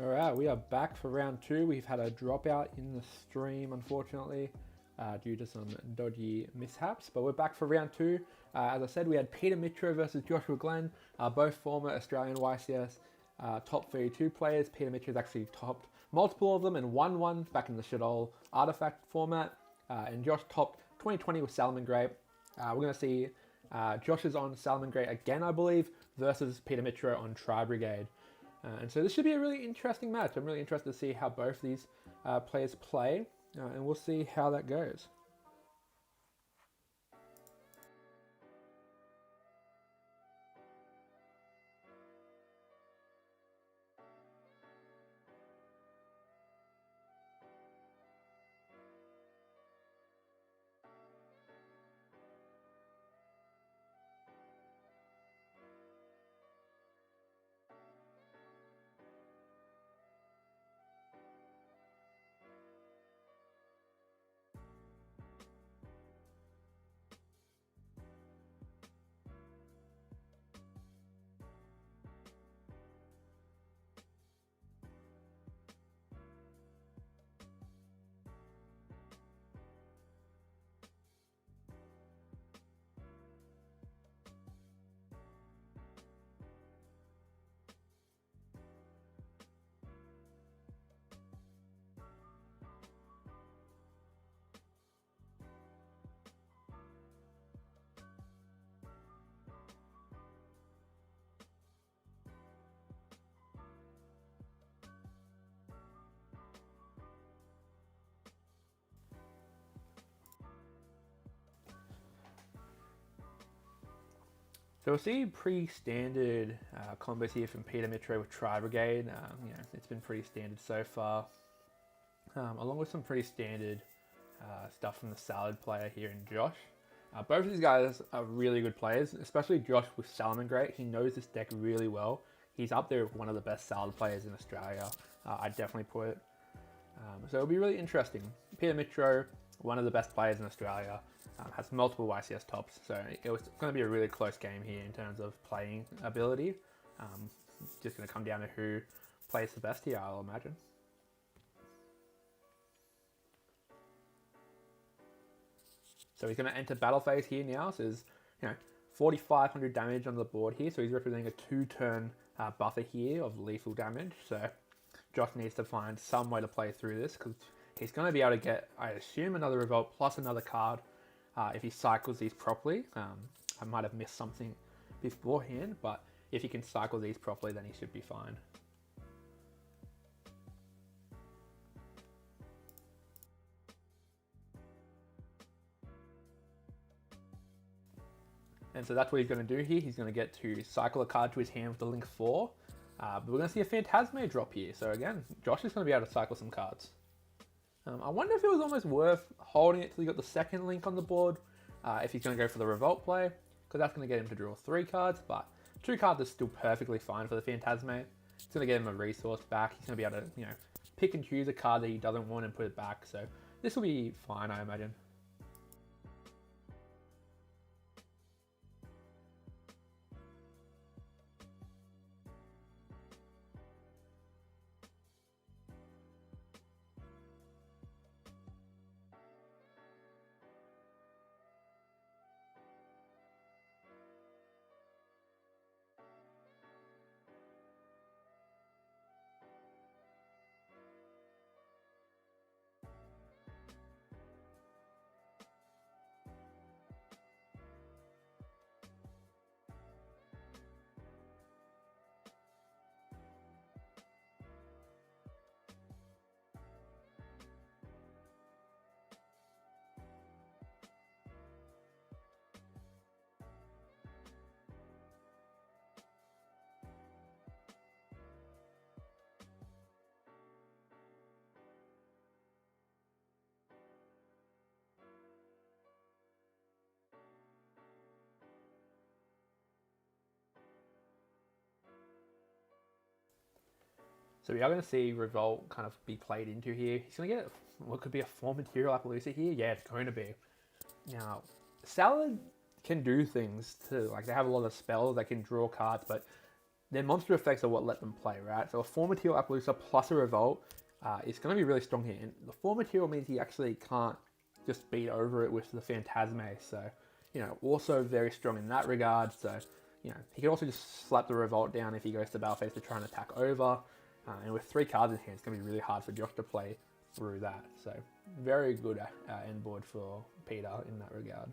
Alright, we are back for round two. We've had a dropout in the stream, unfortunately, due to some dodgy mishaps, but we're back for round two. As I said, we had Peter Mitro versus Joshua Glenn, both former Australian YCS top 32 players. Peter Mitro has actually topped multiple of them and won one back in the Shadol Artifact format, and Josh topped 2020 with Salamangreat. We're going to see Josh is on Salamangreat again, I believe, versus Peter Mitro on Tri-Brigade. And so this should be a really interesting match. I'm really interested to see how both these players play, and we'll see how that goes. So we'll see pretty standard combos here from Peter Mitro with Tri-Brigade. It's been pretty standard so far, along with some pretty standard stuff from the Salad player here in Josh. Both of these guys are really good players, especially Josh with Salamangreat. He knows this deck really well. He's up there with one of the best Salad players in Australia. I'd definitely put it. So it'll be really interesting. Peter Mitro, one of the best players in Australia, has multiple YCS tops, so it was going to be a really close game here in terms of playing ability. Just going to come down to who plays the best here, I'll imagine. So he's going to enter battle phase here now. So there's 4,500 damage on the board here. So he's representing a 2-turn buffer here of lethal damage. So Josh needs to find some way to play through this because he's going to be able to get, I assume, another revolt plus another card if he cycles these properly. I might have missed something beforehand, but if he can cycle these properly, then he should be fine. And so that's what he's going to do here. He's going to get to cycle a card to his hand with the Link 4. But we're going to see a Phantasme drop here. So again, Josh is going to be able to cycle some cards. I wonder if it was almost worth holding it till he got the second Link on the board, if he's going to go for the Revolt play, because that's going to get him to draw 3 cards, but 2 cards is still perfectly fine for the Phantasme. It's going to get him a resource back. He's going to be able to, pick and choose a card that he doesn't want and put it back. So this will be fine, I imagine. So we are going to see Revolt kind of be played into here. He's going to get what could be a 4 material Appaloosa here. Yeah, it's going to be. Now, Salad can do things too. Like, they have a lot of spells, they can draw cards, but their monster effects are what let them play, right? So a 4 material Appaloosa plus a Revolt is going to be really strong here. And the 4 material means he actually can't just beat over it with the Phantasme. So, also very strong in that regard. So, he can also just slap the Revolt down if he goes to battle phase to try and attack over. And with 3 cards in hand, it's going to be really hard for Josh to play through that. So, very good end board for Peter in that regard.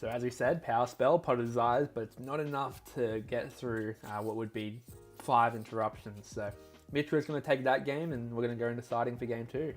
So as we said, Power Spell, Pot of Desires, but it's not enough to get through what would be 5 interruptions. So Mitra is going to take that game, and we're going to go into siding for game 2.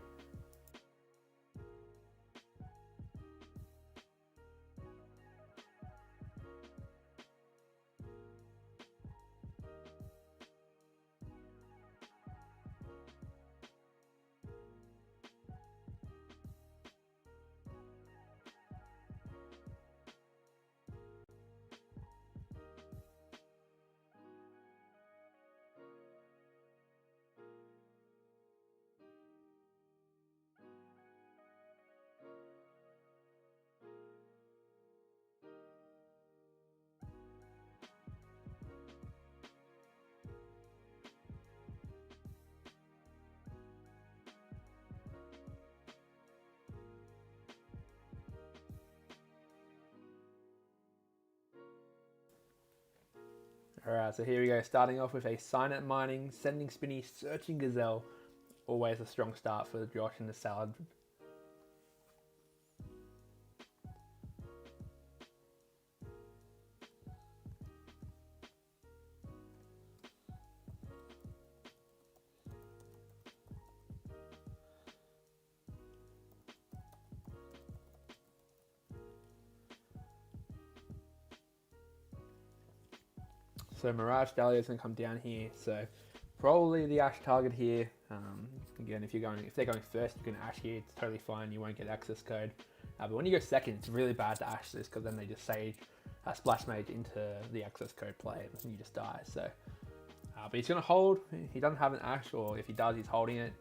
Alright, so here we go, starting off with a Signet Mining, Sending Spinny, Searching Gazelle. Always a strong start for Josh in the Salad. So Mirage Dahlia is going to come down here. So probably the Ash target here. Again, if they're going first, you can Ash here. It's totally fine. You won't get access code. But when you go second, it's really bad to Ash this because then they just Sage Splash Mage into the access code play and you just die. So, but he's going to hold. He doesn't have an Ash, or if he does, he's holding it.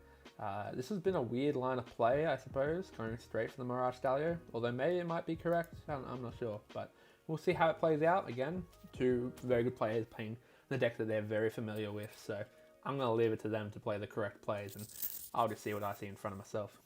This has been a weird line of play, I suppose, going straight for the Mirage Dahlia. Although maybe it might be correct. I'm not sure, but we'll see how it plays out. Again, 2 very good players playing the deck that they're very familiar with, so I'm going to leave it to them to play the correct plays, and I'll just see what I see in front of myself.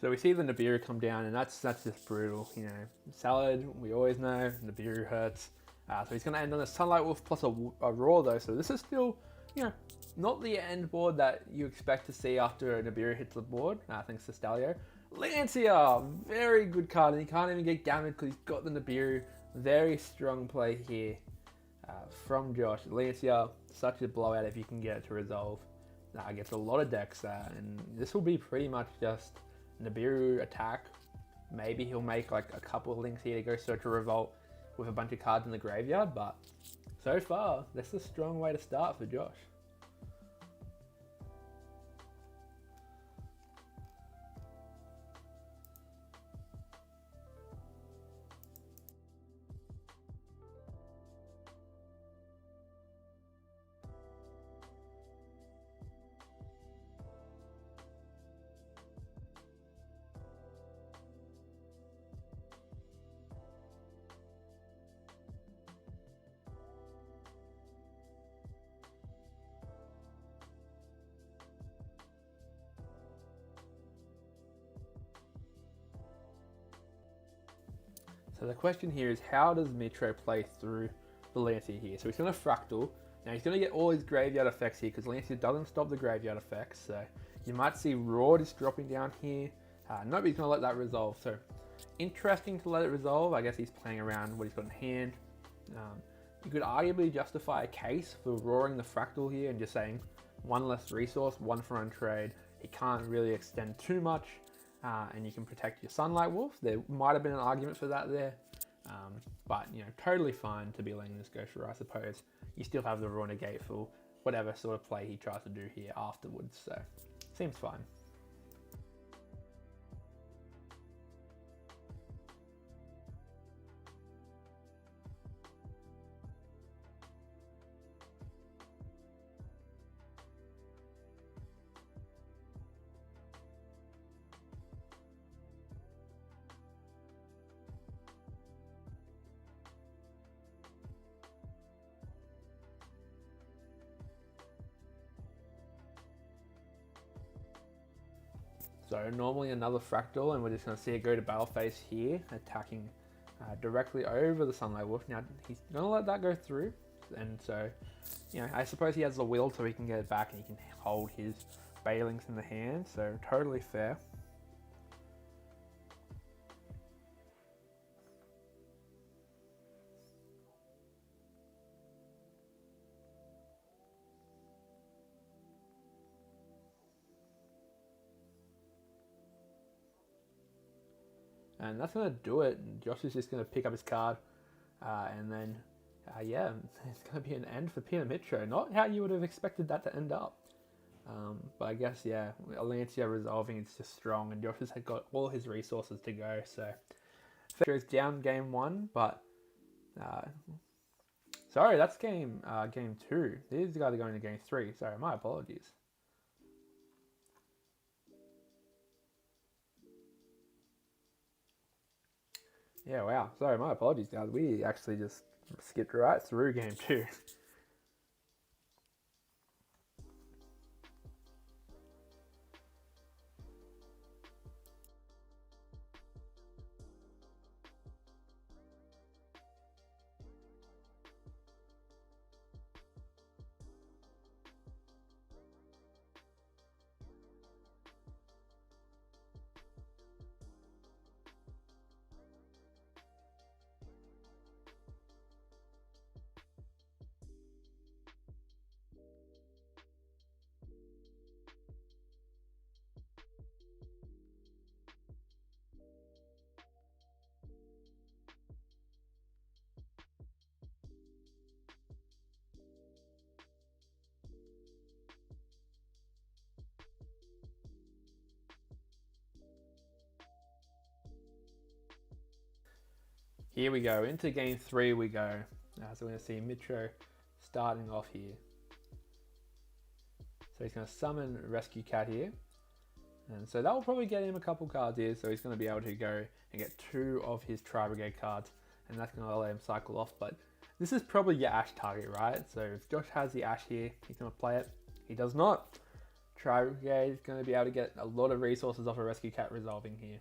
So we see the Nibiru come down, and that's just brutal. Salad, we always know, Nibiru hurts. So he's going to end on a Sunlight Wolf plus a Roar, though. So this is still, not the end board that you expect to see after Nibiru hits the board, thanks to Stalio. Lancia, very good card, and he can't even get damaged because he's got the Nibiru. Very strong play here from Josh. Lancia, such a blowout if you can get it to resolve against a lot of decks, and this will be pretty much just Nibiru attack. Maybe he'll make like a couple of links here to go search a Revolt with a bunch of cards in the graveyard, but so far, that's a strong way to start for Josh. So the question here is, how does Mitro play through the Lancea here? So he's going to Fractal. Now he's going to get all his graveyard effects here because Lancea doesn't stop the graveyard effects. So you might see Raw just dropping down here. Nope, he's going to let that resolve. So interesting to let it resolve. I guess he's playing around what he's got in hand. You could arguably justify a case for roaring the Fractal here and just saying one less resource, one for untrade. He can't really extend too much, and you can protect your Sunlight Wolf. There might have been an argument for that there, but you know, totally fine to be letting this go through, I suppose. You still have the Raw negate for whatever sort of play he tries to do here afterwards, so seems fine. So normally another Fractal, and we're just going to see it go to battle phase here, attacking directly over the Sunlight Wolf. Now he's going to let that go through, and so, you know, I suppose he has the will so he can get it back and he can hold his Bailings in the hand, so totally fair. And that's going to do it. Josh is just going to pick up his card, and then, yeah, it's going to be an end for Peter Mitro. Not how you would have expected that to end up. But I guess, yeah, Lancea resolving, it's just strong, and Josh has got all his resources to go, so Mitro is down game 1, but, sorry, that's game 2. These guys are going to game 3, sorry, my apologies. Yeah, wow. Sorry, my apologies, guys. We actually just skipped right through game 2. Here we go. Into game 3 we go. So we're going to see Mitro starting off here. So he's going to summon Rescue Cat here. And so that will probably get him a couple cards here. So he's going to be able to go and get 2 of his Tri-Brigade cards. And that's going to let him cycle off. But this is probably your Ash target, right? So if Josh has the Ash here, he's going to play it. He does not. Tri-Brigade is going to be able to get a lot of resources off a Rescue Cat resolving here.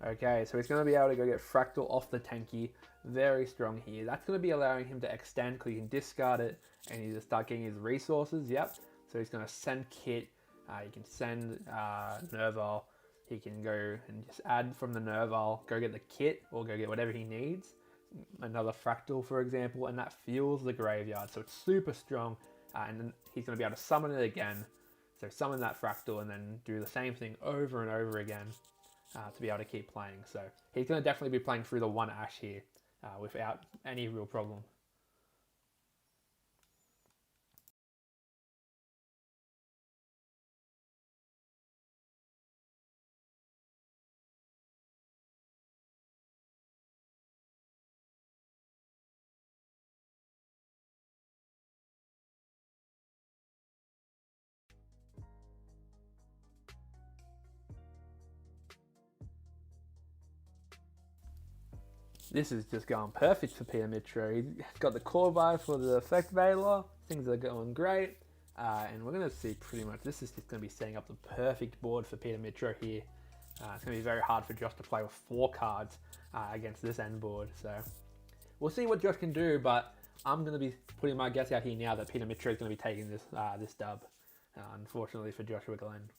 Okay, so he's going to be able to go get Fractal off the Tenki. Very strong here. That's going to be allowing him to extend because he can discard it and he just start getting his resources. Yep. So he's going to send Kit. He can send Nerval. He can go and just add from the Nerval, go get the Kit or go get whatever he needs. Another Fractal, for example, and that fuels the graveyard. So it's super strong. And then he's going to be able to summon it again. So summon that Fractal and then do the same thing over and over again. To be able to keep playing. So he's going to definitely be playing through the one Ash here without any real problem. This is just going perfect for Peter Mitro. He's got the core buy for the Effect Veiler. Things are going great. And we're going to see pretty much, this is just going to be setting up the perfect board for Peter Mitro here. It's going to be very hard for Josh to play with 4 cards against this end board. So we'll see what Josh can do, but I'm going to be putting my guess out here now that Peter Mitro is going to be taking this this dub, unfortunately for Joshua Glenn.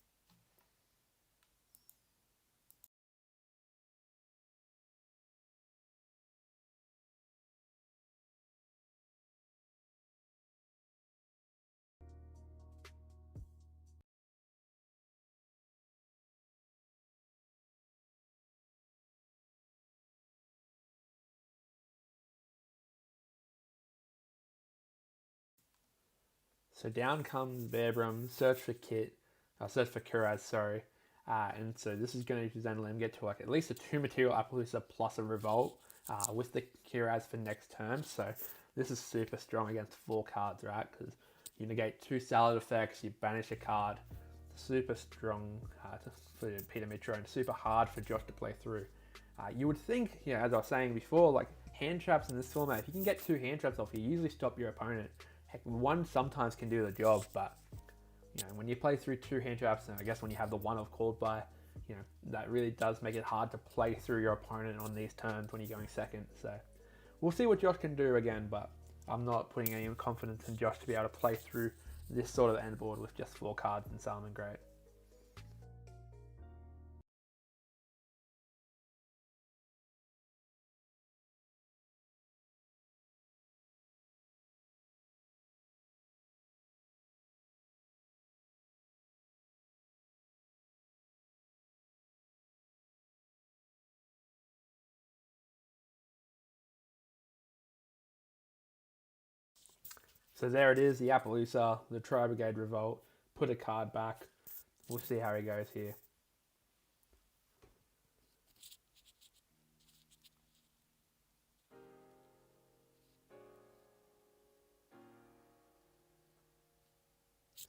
So down comes Bearbrum, search for Kuraz, sorry. And so this is going to then let him get to like at least a 2 material Appaloosa plus a Revolt with the Kuraz for next turn. So this is super strong against 4 cards, right? Because you negate 2 salad effects, you banish a card. Super strong for Peter Mitro and super hard for Josh to play through. You would think, as I was saying before, like hand traps in this format, if you can get 2 hand traps off, you usually stop your opponent. Heck, 1 sometimes can do the job, but when you play through 2 hand traps, and I guess when you have the 1 of called by, that really does make it hard to play through your opponent on these turns when you're going second. So we'll see what Josh can do again, but I'm not putting any confidence in Josh to be able to play through this sort of end board with just 4 cards in Salamangreat. So there it is, the Appaloosa, the Tri-Brigade Revolt. Put a card back. We'll see how he goes here.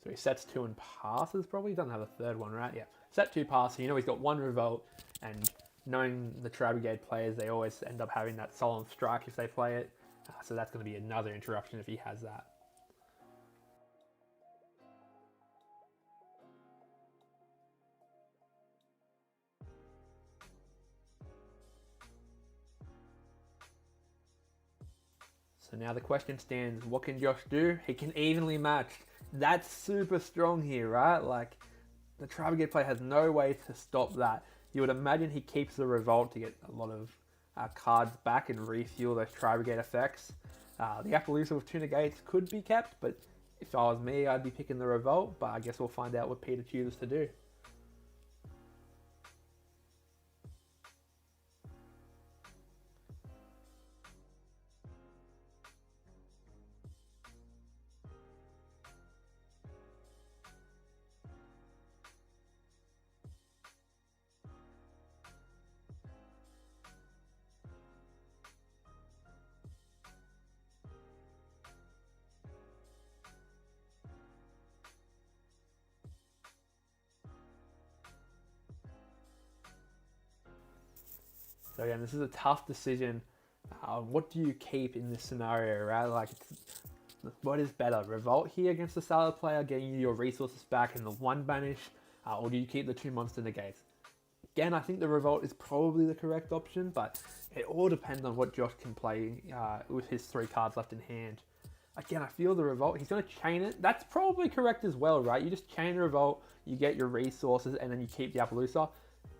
So he sets 2 and passes probably. He doesn't have a third one, right? Yeah. Set 2 passes. He's got 1 Revolt, and knowing the Tri-Brigade players, they always end up having that Solemn Strike if they play it. So that's going to be another interruption if he has that. So now the question stands, what can Josh do? He can evenly match. That's super strong here, right? Like, the Tri-Brigade player has no way to stop that. You would imagine he keeps the Revolt to get a lot of cards back and refuel those Tri-Brigade effects. The Appaloosa with 2 negates could be kept, but if I was me, I'd be picking the Revolt, but I guess we'll find out what Peter chooses to do. So again, this is a tough decision. What do you keep in this scenario, right? Like, what is better? Revolt here against the Salad player, getting you your resources back in the 1 banish, or do you keep the 2 monster negates? Again, I think the Revolt is probably the correct option, but it all depends on what Josh can play with his 3 cards left in hand. Again, I feel the Revolt, he's going to chain it. That's probably correct as well, right? You just chain the Revolt, you get your resources, and then you keep the Appaloosa.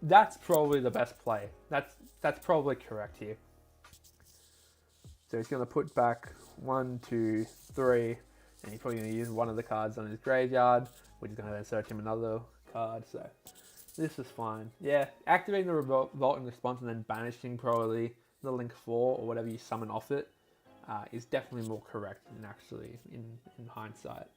That's probably the best play. That's probably correct here. So he's going to put back 1, 2, 3, and he's probably going to use one of the cards on his graveyard, which is going to then search him another card, so this is fine. Yeah, activating the Revolt in response and then banishing probably the Link 4 or whatever you summon off it is definitely more correct than actually in hindsight.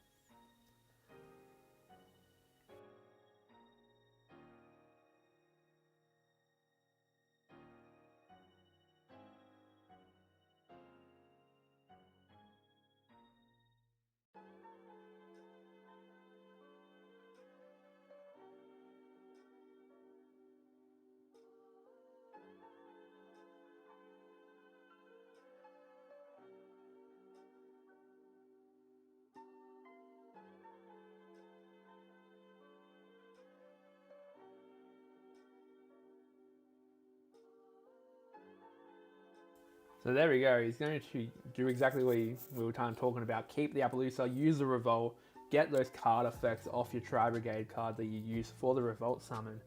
So there we go, he's going to do exactly what we were kind of talking about. Keep the Appaloosa, use the Revolt, get those card effects off your Tri-Brigade card that you use for the Revolt summon.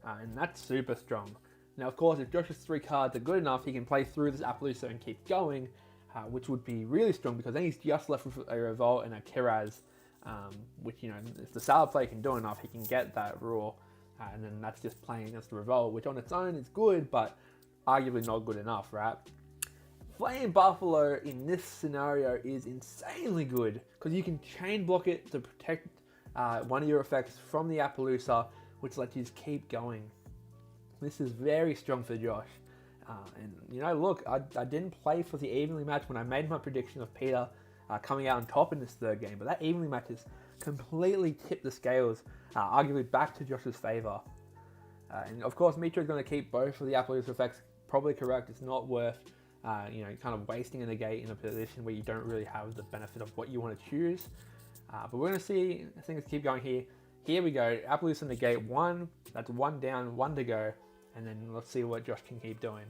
And that's super strong. Now of course, if Josh's 3 cards are good enough, he can play through this Appaloosa and keep going, which would be really strong because then he's just left with a Revolt and a Kiraz, which, you know, if the Salad player can do enough, he can get that Raw. And then that's just playing against the Revolt, which on its own is good, but arguably not good enough, right? Flame Buffalo in this scenario is insanely good because you can chain block it to protect one of your effects from the Appaloosa, which lets you just keep going. This is very strong for Josh. And you know, look, I didn't play for the evenly match when I made my prediction of Peter coming out on top in this 3rd game, but that evenly match has completely tipped the scales, arguably back to Josh's favor. And of course, Mitra is going to keep both of the Appaloosa effects. Probably correct. It's not worth you know, kind of wasting a negate in a position where you don't really have the benefit of what you want to choose. But we're going to see things keep going here. Here we go, Appaloosa negate 1, that's 1 down, 1 to go, and then let's see what Josh can keep doing.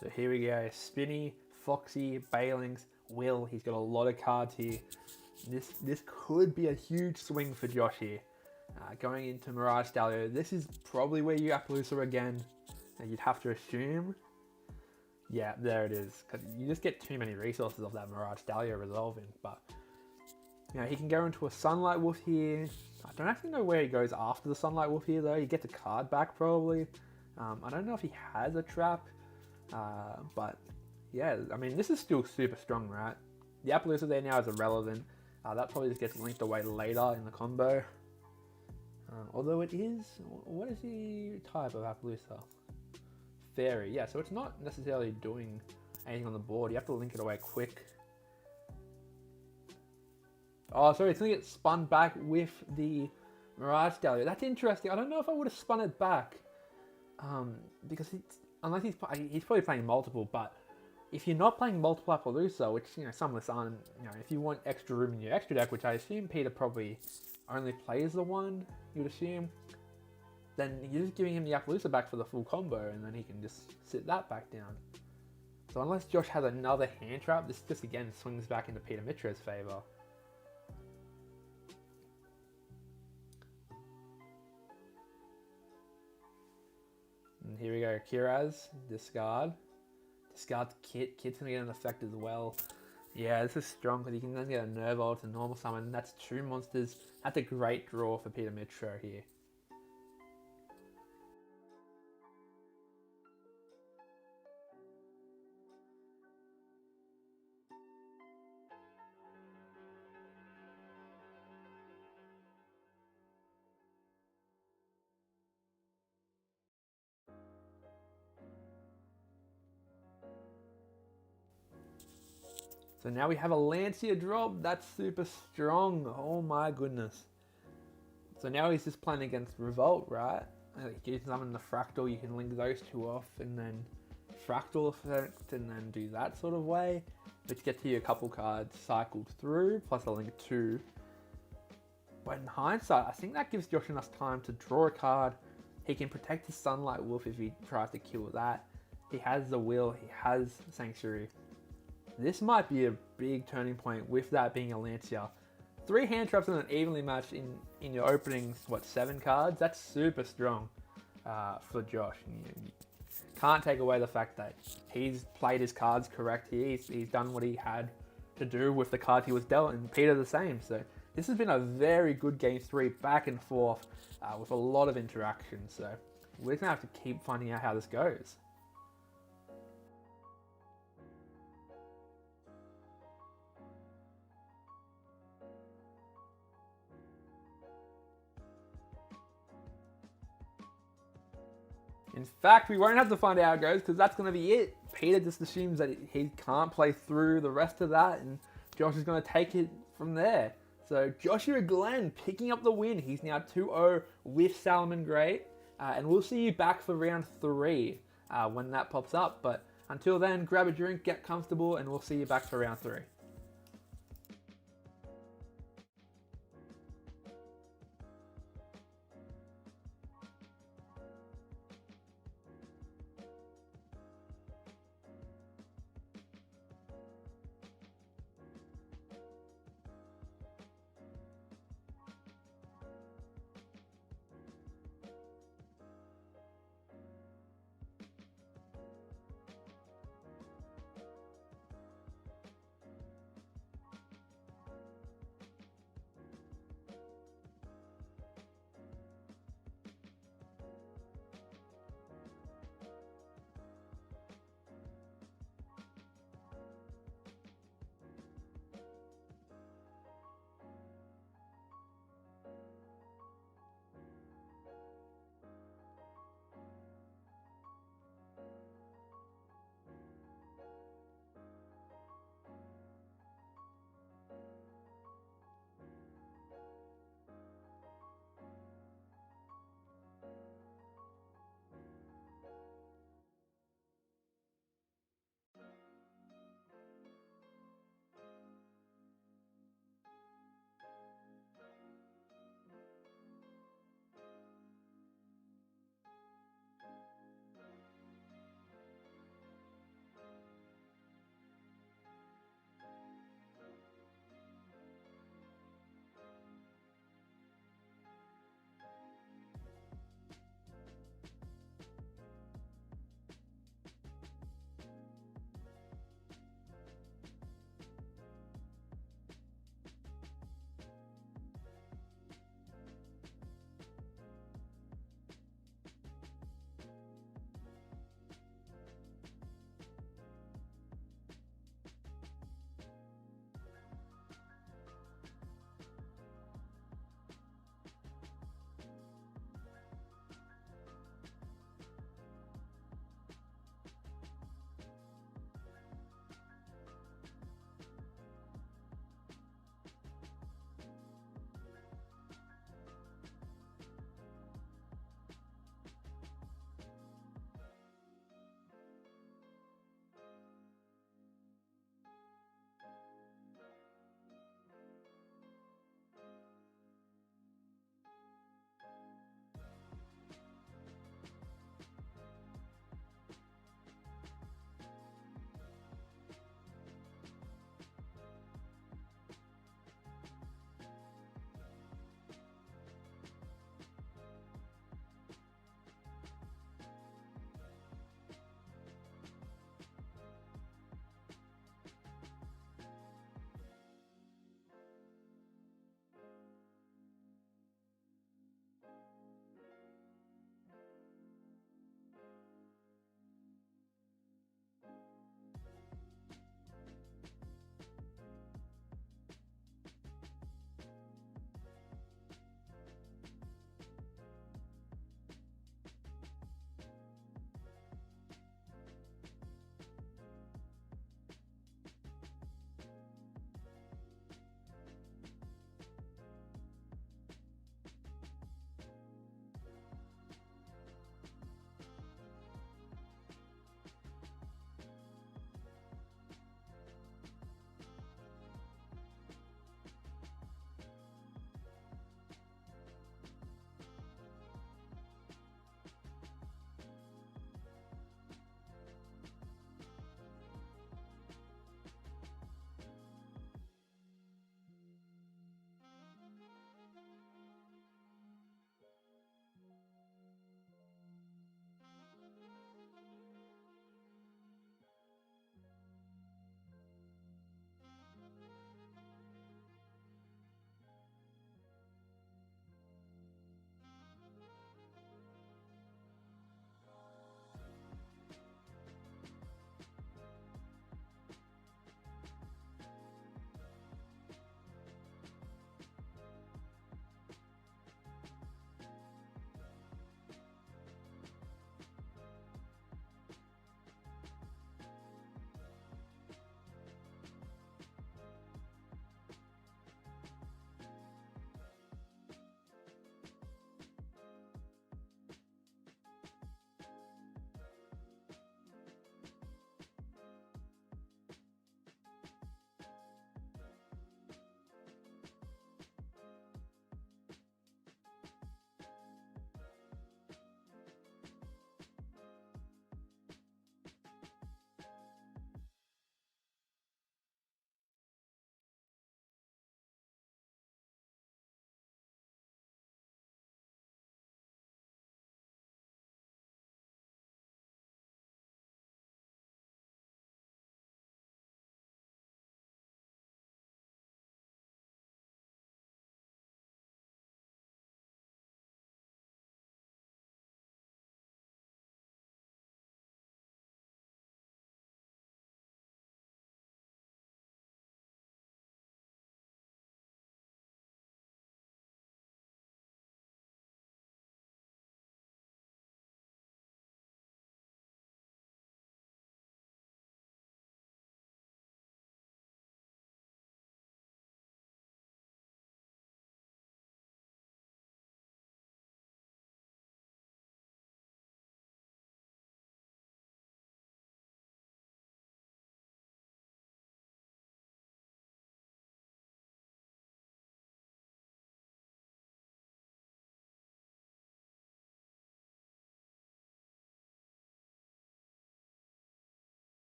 So here we go, Spinny, Foxy, Bailings, Will. He's got a lot of cards here. This could be a huge swing for Josh here. Going into Mirage Stallion, this is probably where you Appaloosa again. You'd have to assume. Yeah, there it is. Because you just get too many resources of that Mirage Dahlia resolving. But, you know, he can go into a Sunlight Wolf here. I don't actually know where he goes after the Sunlight Wolf here, though. He gets a card back, probably. I don't know if he has a trap. But, yeah, I mean, this is still super strong, right? The Appaloosa there now is irrelevant. That probably just gets linked away later in the combo. Although it is... What is the type of Appaloosa? Fairy. Yeah, so it's not necessarily doing anything on the board. You have to link it away quick. Oh, sorry, it's going to get spun back with the Mirage Dahlia. That's interesting. I don't know if I would have spun it back. Because unless he's probably playing multiple, but if you're not playing multiple Appaloosa, which, you know, some of us aren't, you know, if you want extra room in your extra deck, which I assume Peter probably only plays the one, you would assume, then you're just giving him the Appaloosa back for the full combo, and then he can just sit that back down. So unless Josh has another hand trap, this just again swings back into Peter Mitra's favor. And here we go, Kiraz, discard. Discard Kit. Kit's gonna get an effect as well. Yeah, this is strong because you can then get a Nerval to normal summon. That's 2 monsters. That's a great draw for Peter Mitra here. So now we have a Lancia drop. That's super strong. Oh my goodness. So now he's just playing against Revolt, right? You summon the Fractal, you can link those two off and then Fractal effect and then do that sort of way. Which gets you a couple cards cycled through, plus a link 2. But in hindsight, I think that gives Josh enough time to draw a card. He can protect his Sunlight Wolf if he tries to kill that. He has the Will, he has Sanctuary. This might be a big turning point with that being a Lancia. 3 hand traps and an evenly matched in your opening, 7 cards? That's super strong for Josh. You can't take away the fact that he's played his cards correct here. He's done what he had to do with the cards he was dealt, and Peter the same. So this has been a very good game 3, back and forth, with a lot of interaction. So we're going to have to keep finding out how this goes. In fact, we won't have to find out how it goes because that's going to be it. Peter just assumes that he can't play through the rest of that and Josh is going to take it from there. So Joshua Glenn picking up the win. He's now 2-0 with Salamangreat. And we'll see you back for round 3 when that pops up. But until then, grab a drink, get comfortable, and we'll see you back for round 3.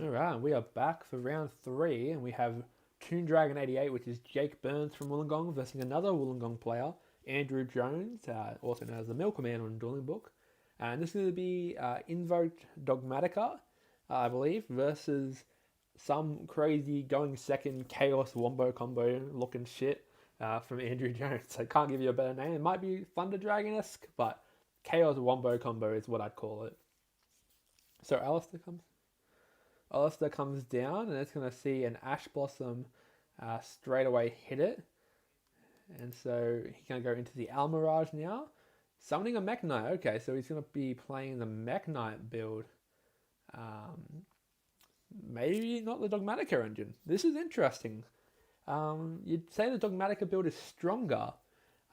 Alright, we are back for round 3, and we have Toon Dragon 88, which is Jake Burns from Wollongong versus another Wollongong player, Andrew Jones, also known as the Milkman on Dueling Book. And this is going to be Invoked Dogmatica, I believe, versus some crazy going second Chaos Wombo combo looking shit from Andrew Jones. I can't give you a better name. It might be Thunder Dragon-esque, but Chaos Wombo combo is what I'd call it. So Alistair comes down, and it's going to see an Ash Blossom straight away hit it. And so he's going to go into the Almirage now. Summoning a Mech Knight. Okay, so he's going to be playing the Mech Knight build. Maybe not the Dogmatica engine. This is interesting. You'd say the Dogmatica build is stronger,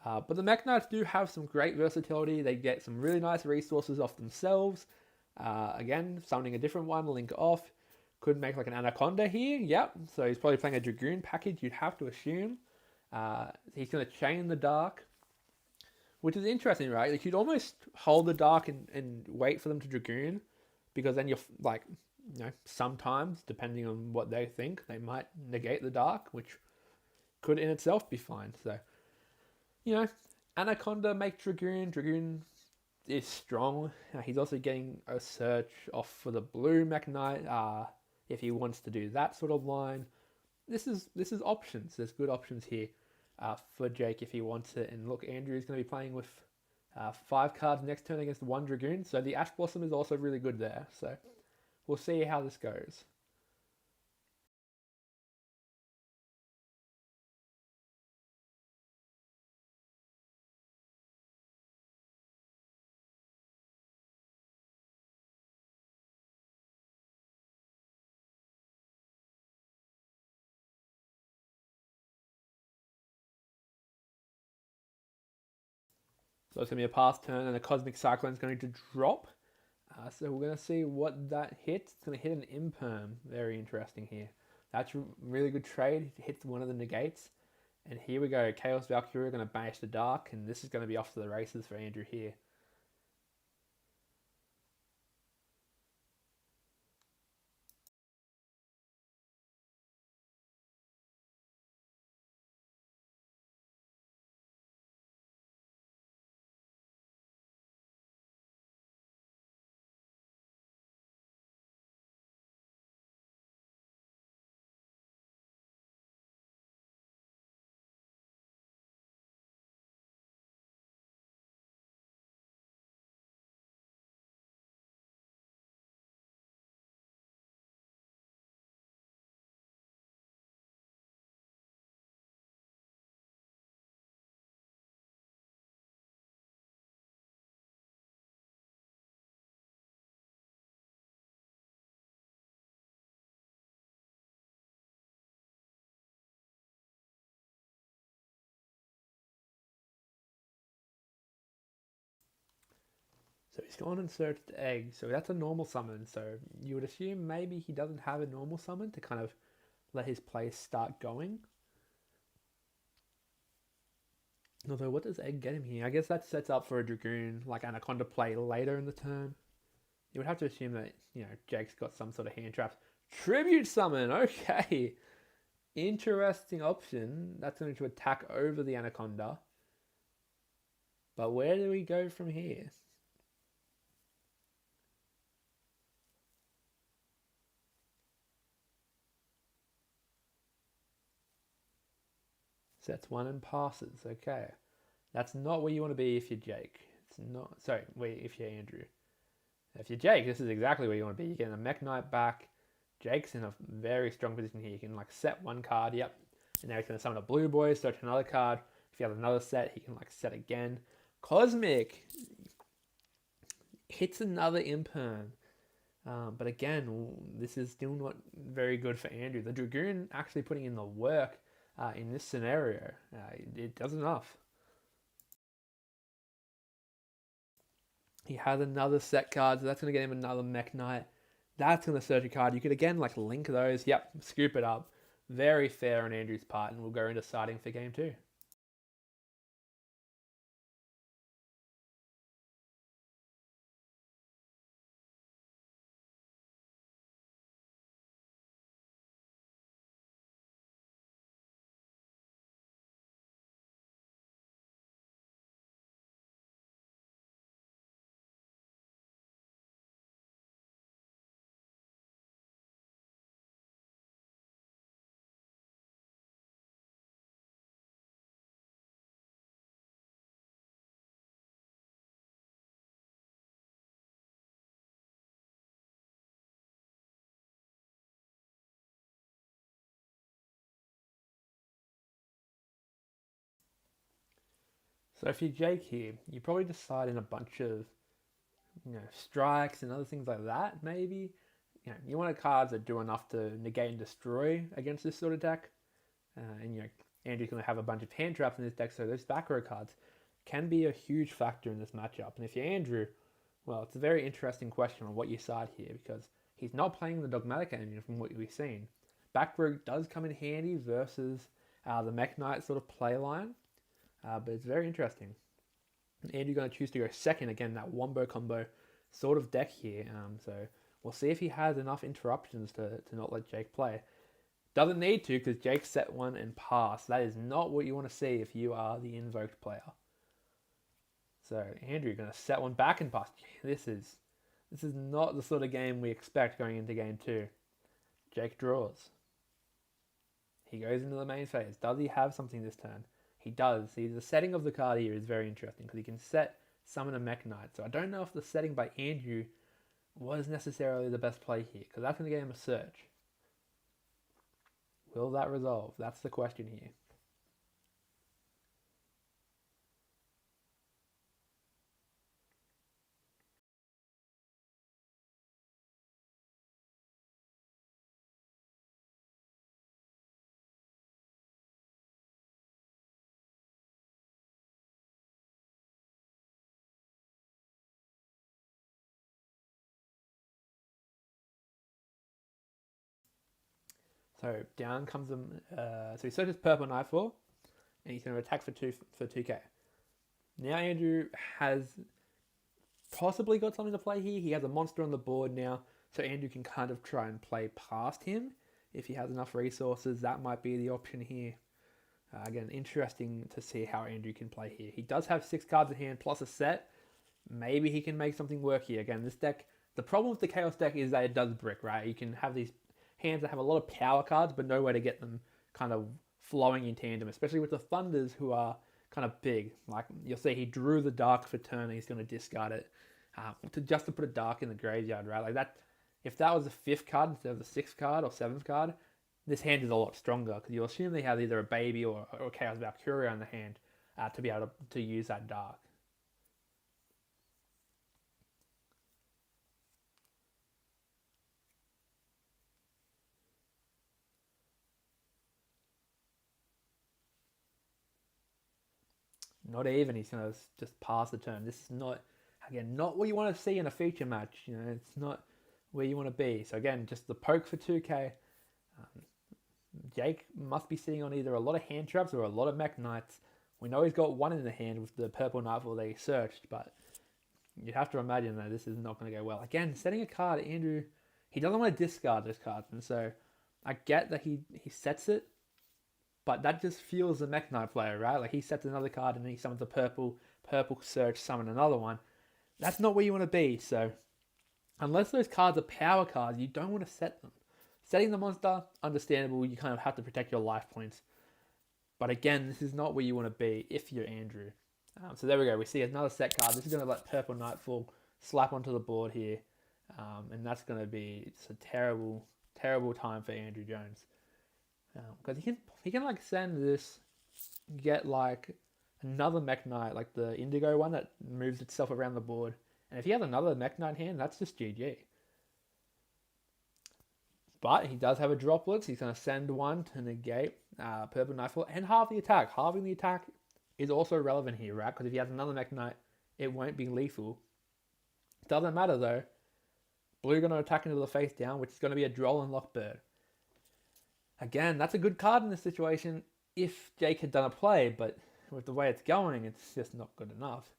but the Mech Knights do have some great versatility. They get some really nice resources off themselves. Again, summoning a different one, link off. Could make like an Anaconda here. Yep. So he's probably playing a Dragoon package, you'd have to assume. He's going to chain the Dark, which is interesting, right? Like, you'd almost hold the Dark and wait for them to Dragoon, because then you're like, sometimes, depending on what they think, they might negate the Dark, which could in itself be fine. So, Anaconda make Dragoon. Dragoon is strong. He's also getting a search off for the blue Mech Knight. If he wants to do that sort of line, this is options. There's good options here for Jake if he wants it. And look, Andrew's going to be playing with 5 cards next turn against 1 Dragoon, so the Ash Blossom is also really good there. So we'll see how this goes. So it's going to be a pass turn, and the Cosmic Cyclone is going to drop. So we're going to see what that hits. It's going to hit an Imperm. Very interesting here. That's a really good trade. It hits one of the negates. And here we go. Chaos Valkyrie going to banish the Dark, and this is going to be off to the races for Andrew here. So he's gone and searched Egg. So that's a normal summon. So you would assume maybe he doesn't have a normal summon to kind of let his play start going. Although, what does Egg get him here? I guess that sets up for a Dragoon, like Anaconda play later in the turn. You would have to assume that, Jake's got some sort of hand traps. Tribute Summon! Okay! Interesting option. That's going to attack over the Anaconda. But where do we go from here? Sets 1 and passes. Okay. That's not where you want to be if you're Jake. It's not. Sorry, wait, if you're Andrew. If you're Jake, this is exactly where you want to be. You're getting a Mech Knight back. Jake's in a very strong position here. You can set 1 card, yep. And now he's going to summon a Blue Boy, search another card. If he has another set, he can set again. Cosmic hits another Imperm. But again, this is still not very good for Andrew. The Dragoon actually putting in the work in this scenario. It does enough. He has another set card, so that's going to get him another Mech Knight. That's going to search a card. You could again link those. Yep, scoop it up. Very fair on Andrew's part, and we'll go into starting for game 2. So if you're Jake here, you probably decide in a bunch of strikes and other things like that. Maybe you want cards that do enough to negate and destroy against this sort of deck. And Andrew's going to have a bunch of hand traps in this deck, so those back row cards can be a huge factor in this matchup. And if you're Andrew, well, it's a very interesting question on what you side here, because he's not playing the Dogmatic engine from what we've seen. Back row does come in handy versus the Mech Knight sort of play line, but it's very interesting. Andrew's going to choose to go second, again, that wombo combo sort of deck here. So we'll see if he has enough interruptions to not let Jake play. Doesn't need to, because Jake set one and passed. That is not what you want to see if you are the invoked player. So Andrew going to set one back and pass. This is not the sort of game we expect going into game 2. Jake draws. He goes into the main phase. Does he have something this turn? He does. See, the setting of the card here is very interesting, because he can summon a Mech Knight. So I don't know if the setting by Andrew was necessarily the best play here, because that's going to get him a search. Will that resolve? That's the question here. So down comes them. So he searches Purple Nightfall, and he's going to attack for 2k. Now Andrew has possibly got something to play here. He has a monster on the board now, so Andrew can kind of try and play past him. If he has enough resources, that might be the option here. Again, interesting to see how Andrew can play here. He does have 6 cards in hand plus a set. Maybe he can make something work here. Again, this deck, the problem with the Chaos deck is that it does brick, right? You can have these hands that have a lot of power cards, but no way to get them kind of flowing in tandem, especially with the Thunders, who are kind of big. Like, you'll see he drew the Dark for turn, and he's going to discard it just to put a Dark in the graveyard, right? Like that. If that was the 5th card instead of the 6th card or 7th card, this hand is a lot stronger, because you'll assume they have either a Baby or Chaos Valkyria in the hand to be able to use that Dark. Not even. He's going to just pass the turn. This is not, again, not what you want to see in a feature match. It's not where you want to be. So again, just the poke for 2k. Jake must be sitting on either a lot of hand traps or a lot of Mech Knights. We know he's got one in the hand with the Purple Nightfall that he searched, but you have to imagine that this is not going to go well. Again, setting a card, Andrew, he doesn't want to discard this card, and so I get that he sets it, but that just fuels the Mech Knight player, right? Like, he sets another card and then he summons a purple search, summon another one. That's not where you want to be, so unless those cards are power cards, you don't want to set them. Setting the monster, understandable, you kind of have to protect your life points. But again, this is not where you want to be if you're Andrew. So there we go, we see another set card. This is going to let Purple Nightfall slap onto the board here. And that's going to be just a terrible, terrible time for Andrew Jones. Because he can like send this, get like another Mech Knight, like the Indigo one that moves itself around the board. And if he has another Mech Knight hand, that's just GG. But he does have a Droplets. He's going to send one to negate Purple Nightfall and halve the attack. Halving the attack is also relevant here, right? Because if he has another Mech Knight, it won't be lethal. Doesn't matter though. Blue going to attack into the face down, which is going to be a Droll and Lockbird. Again, that's a good card in this situation if Jake had done a play, but with the way it's going, it's just not good enough.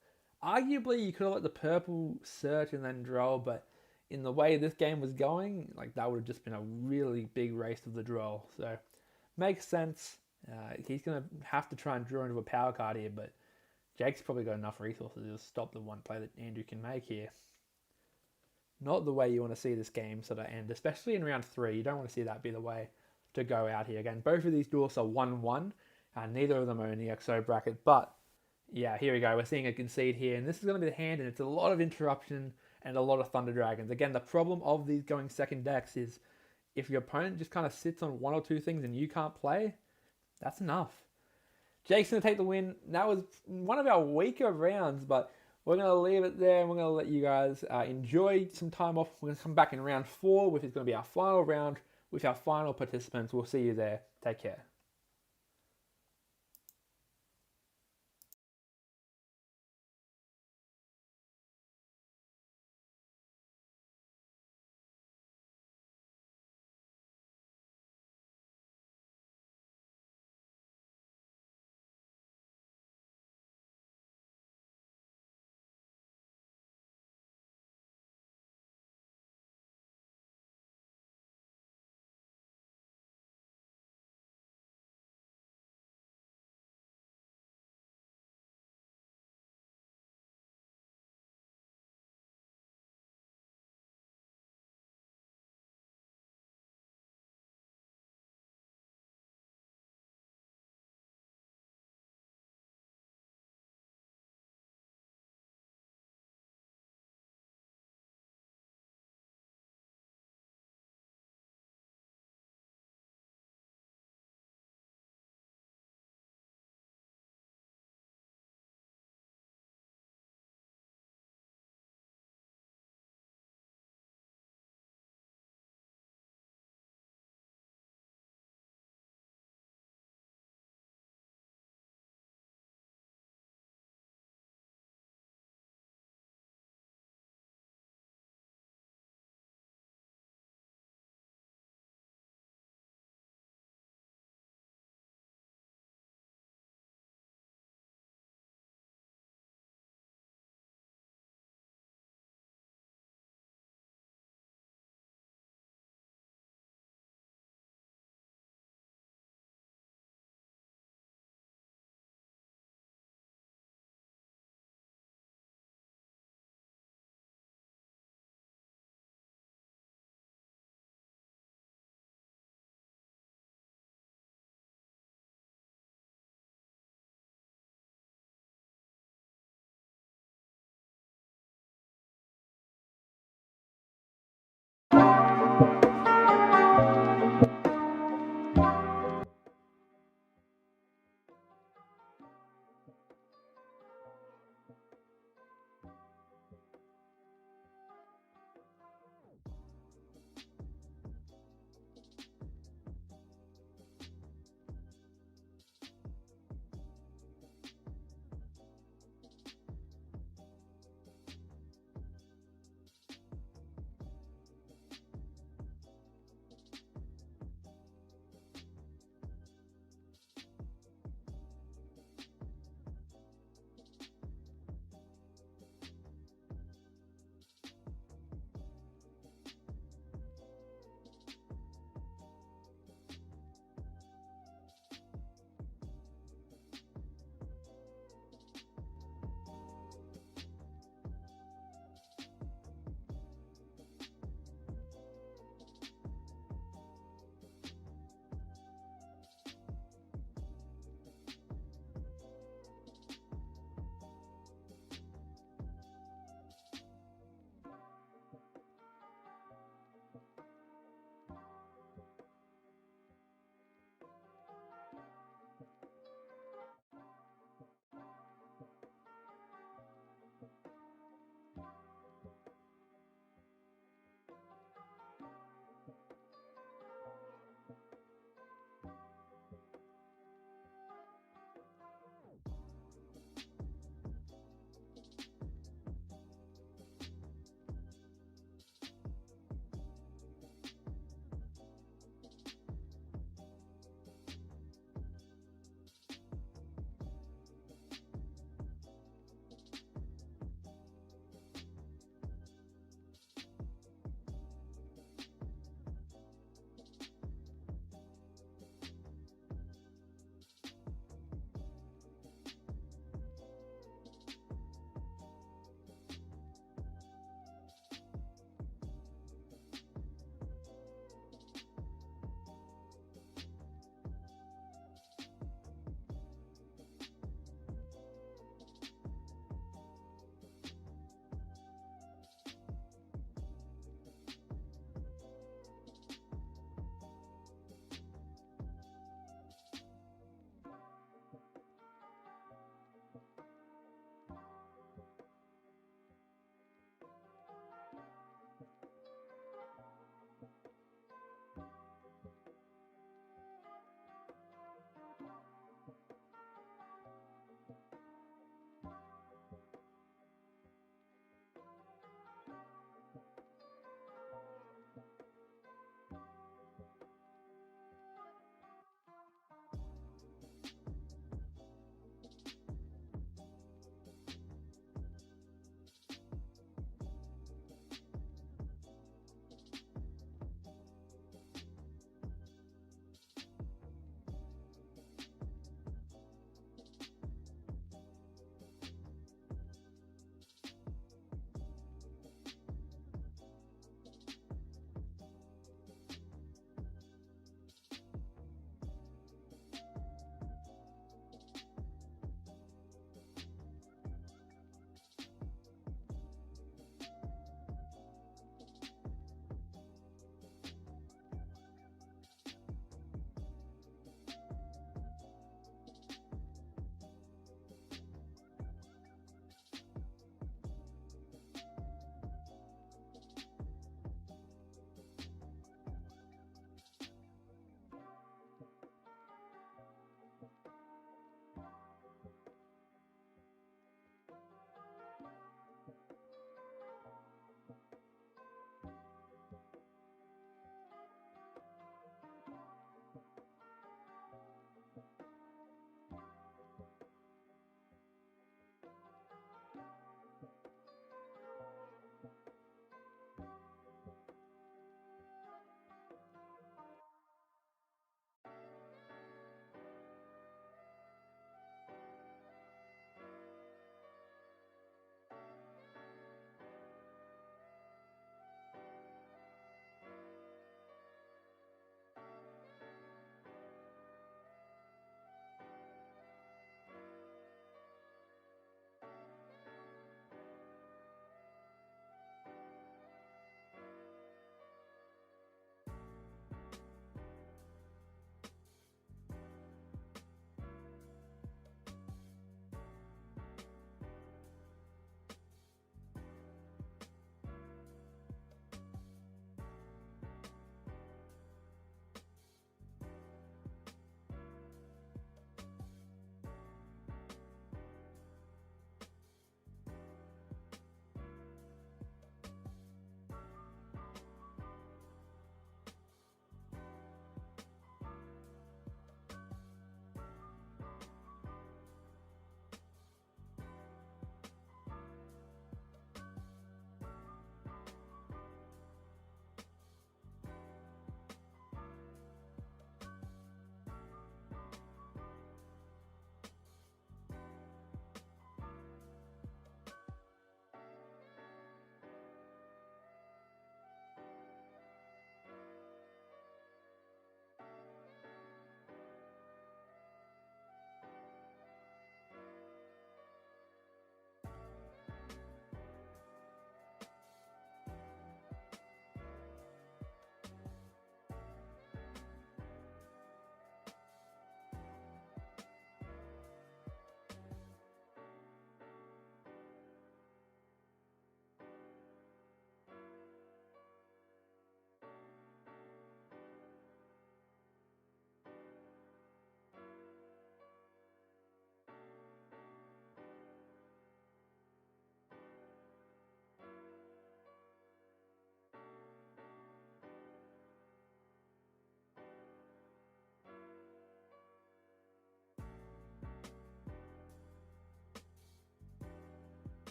Arguably, you could have let the purple search and then Droll, but in the way this game was going, like, that would have just been a really big race of the Droll. So, makes sense. He's going to have to try and draw into a power card here, but Jake's probably got enough resources to stop the one play that Andrew can make here. Not the way you want to see this game sort of end, especially in round 3. You don't want to see that be the way to go out here. Again, both of these duels are 1-1, and neither of them are in the XO bracket, but yeah, here we go. We're seeing a concede here, and this is going to be the hand, and it's a lot of interruption and a lot of Thunder Dragons. Again, the problem of these going second decks is if your opponent just kind of sits on one or two things and you can't play, that's enough. Jake's going to take the win. That was one of our weaker rounds, but we're going to leave it there and we're going to let you guys enjoy some time off. We're going to come back in round 4, which is going to be our final round with our final participants. We'll see you there. Take care.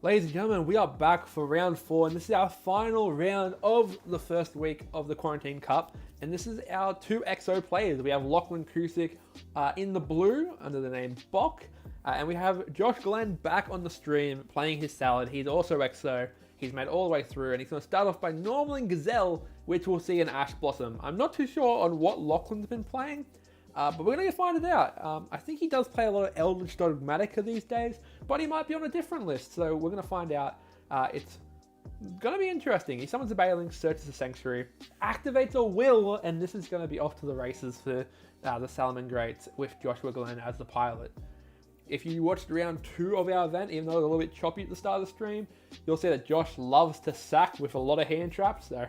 Ladies and gentlemen, we are back for round 4, and this is our final round of the first week of the Quarantine Cup. And this is our 2 XO players. We have Lachlan Kusick in the blue under the name Bok, and we have Josh Glenn back on the stream playing his Salad. He's also XO. He's made all the way through, and he's going to start off by normaling Gazelle, which we'll see in Ash Blossom. I'm not too sure on what Lachlan's been playing, but we're going to find it out. I think he does play a lot of Eldritch Dogmatica these days, but he might be on a different list, so we're going to find out. It's going to be interesting. He summons a Bailling, searches the Sanctuary, activates a Will, and this is going to be off to the races for the Salamangreats with Joshua Glenn as the pilot. If you watched round 2 of our event, even though it was a little bit choppy at the start of the stream, you'll see that Josh loves to sack with a lot of hand traps, so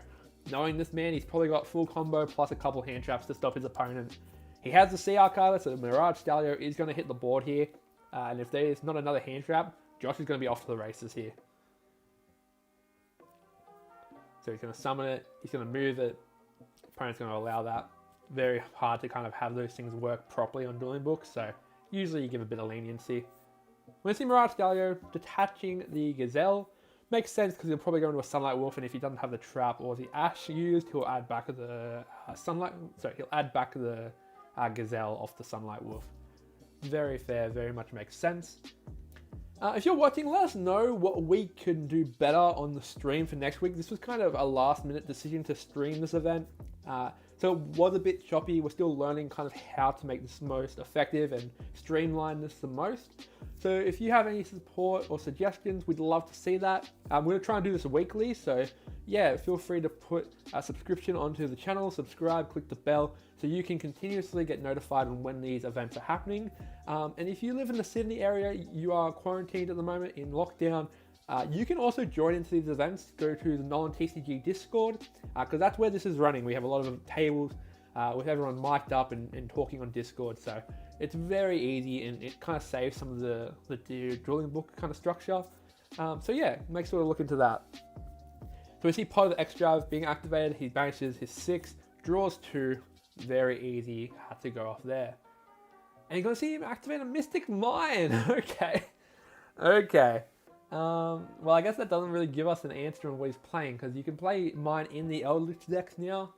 knowing this man, he's probably got full combo plus a couple hand traps to stop his opponent. He has the Sea Arcada, so Mirage Stallion is going to hit the board here. And if there is not another hand trap, Josh is going to be off to the races here. So he's going to summon it, he's going to move it, opponent's going to allow that. Very hard to kind of have those things work properly on Dueling Books, so usually you give a bit of leniency. When you see Mirage Stallion detaching the Gazelle, makes sense because he'll probably go into a Sunlight Wolf, and if he doesn't have the trap or the Ash used, he'll add back the he'll add back the Gazelle off the Sunlight Wolf. Very fair, very much makes sense. If you're watching, let us know what we can do better on the stream for next week. This was kind of a last minute decision to stream this event. So it was a bit choppy. We're still learning kind of how to make this most effective and streamline this the most. So if you have any support or suggestions, we'd love to see that. We're going to try and do this weekly. So yeah, feel free to put a subscription onto the channel, subscribe, click the bell, so you can continuously get notified on when these events are happening. And if you live in the Sydney area, you are quarantined at the moment in lockdown, you can also join into these events. Go to the Nolan TCG Discord, because that's where this is running. We have a lot of tables with everyone mic'd up and talking on Discord, so it's very easy, and it kind of saves some of the Dueling Book kind of structure. So yeah, make sure to look into that. So we see part of the X-Drive being activated. He banishes his 6, draws 2, very easy, had to go off there. And you're going to see him activate a Mystic Mine. Okay. Well, I guess that doesn't really give us an answer on what he's playing, because you can play Mine in the Eldritch decks now.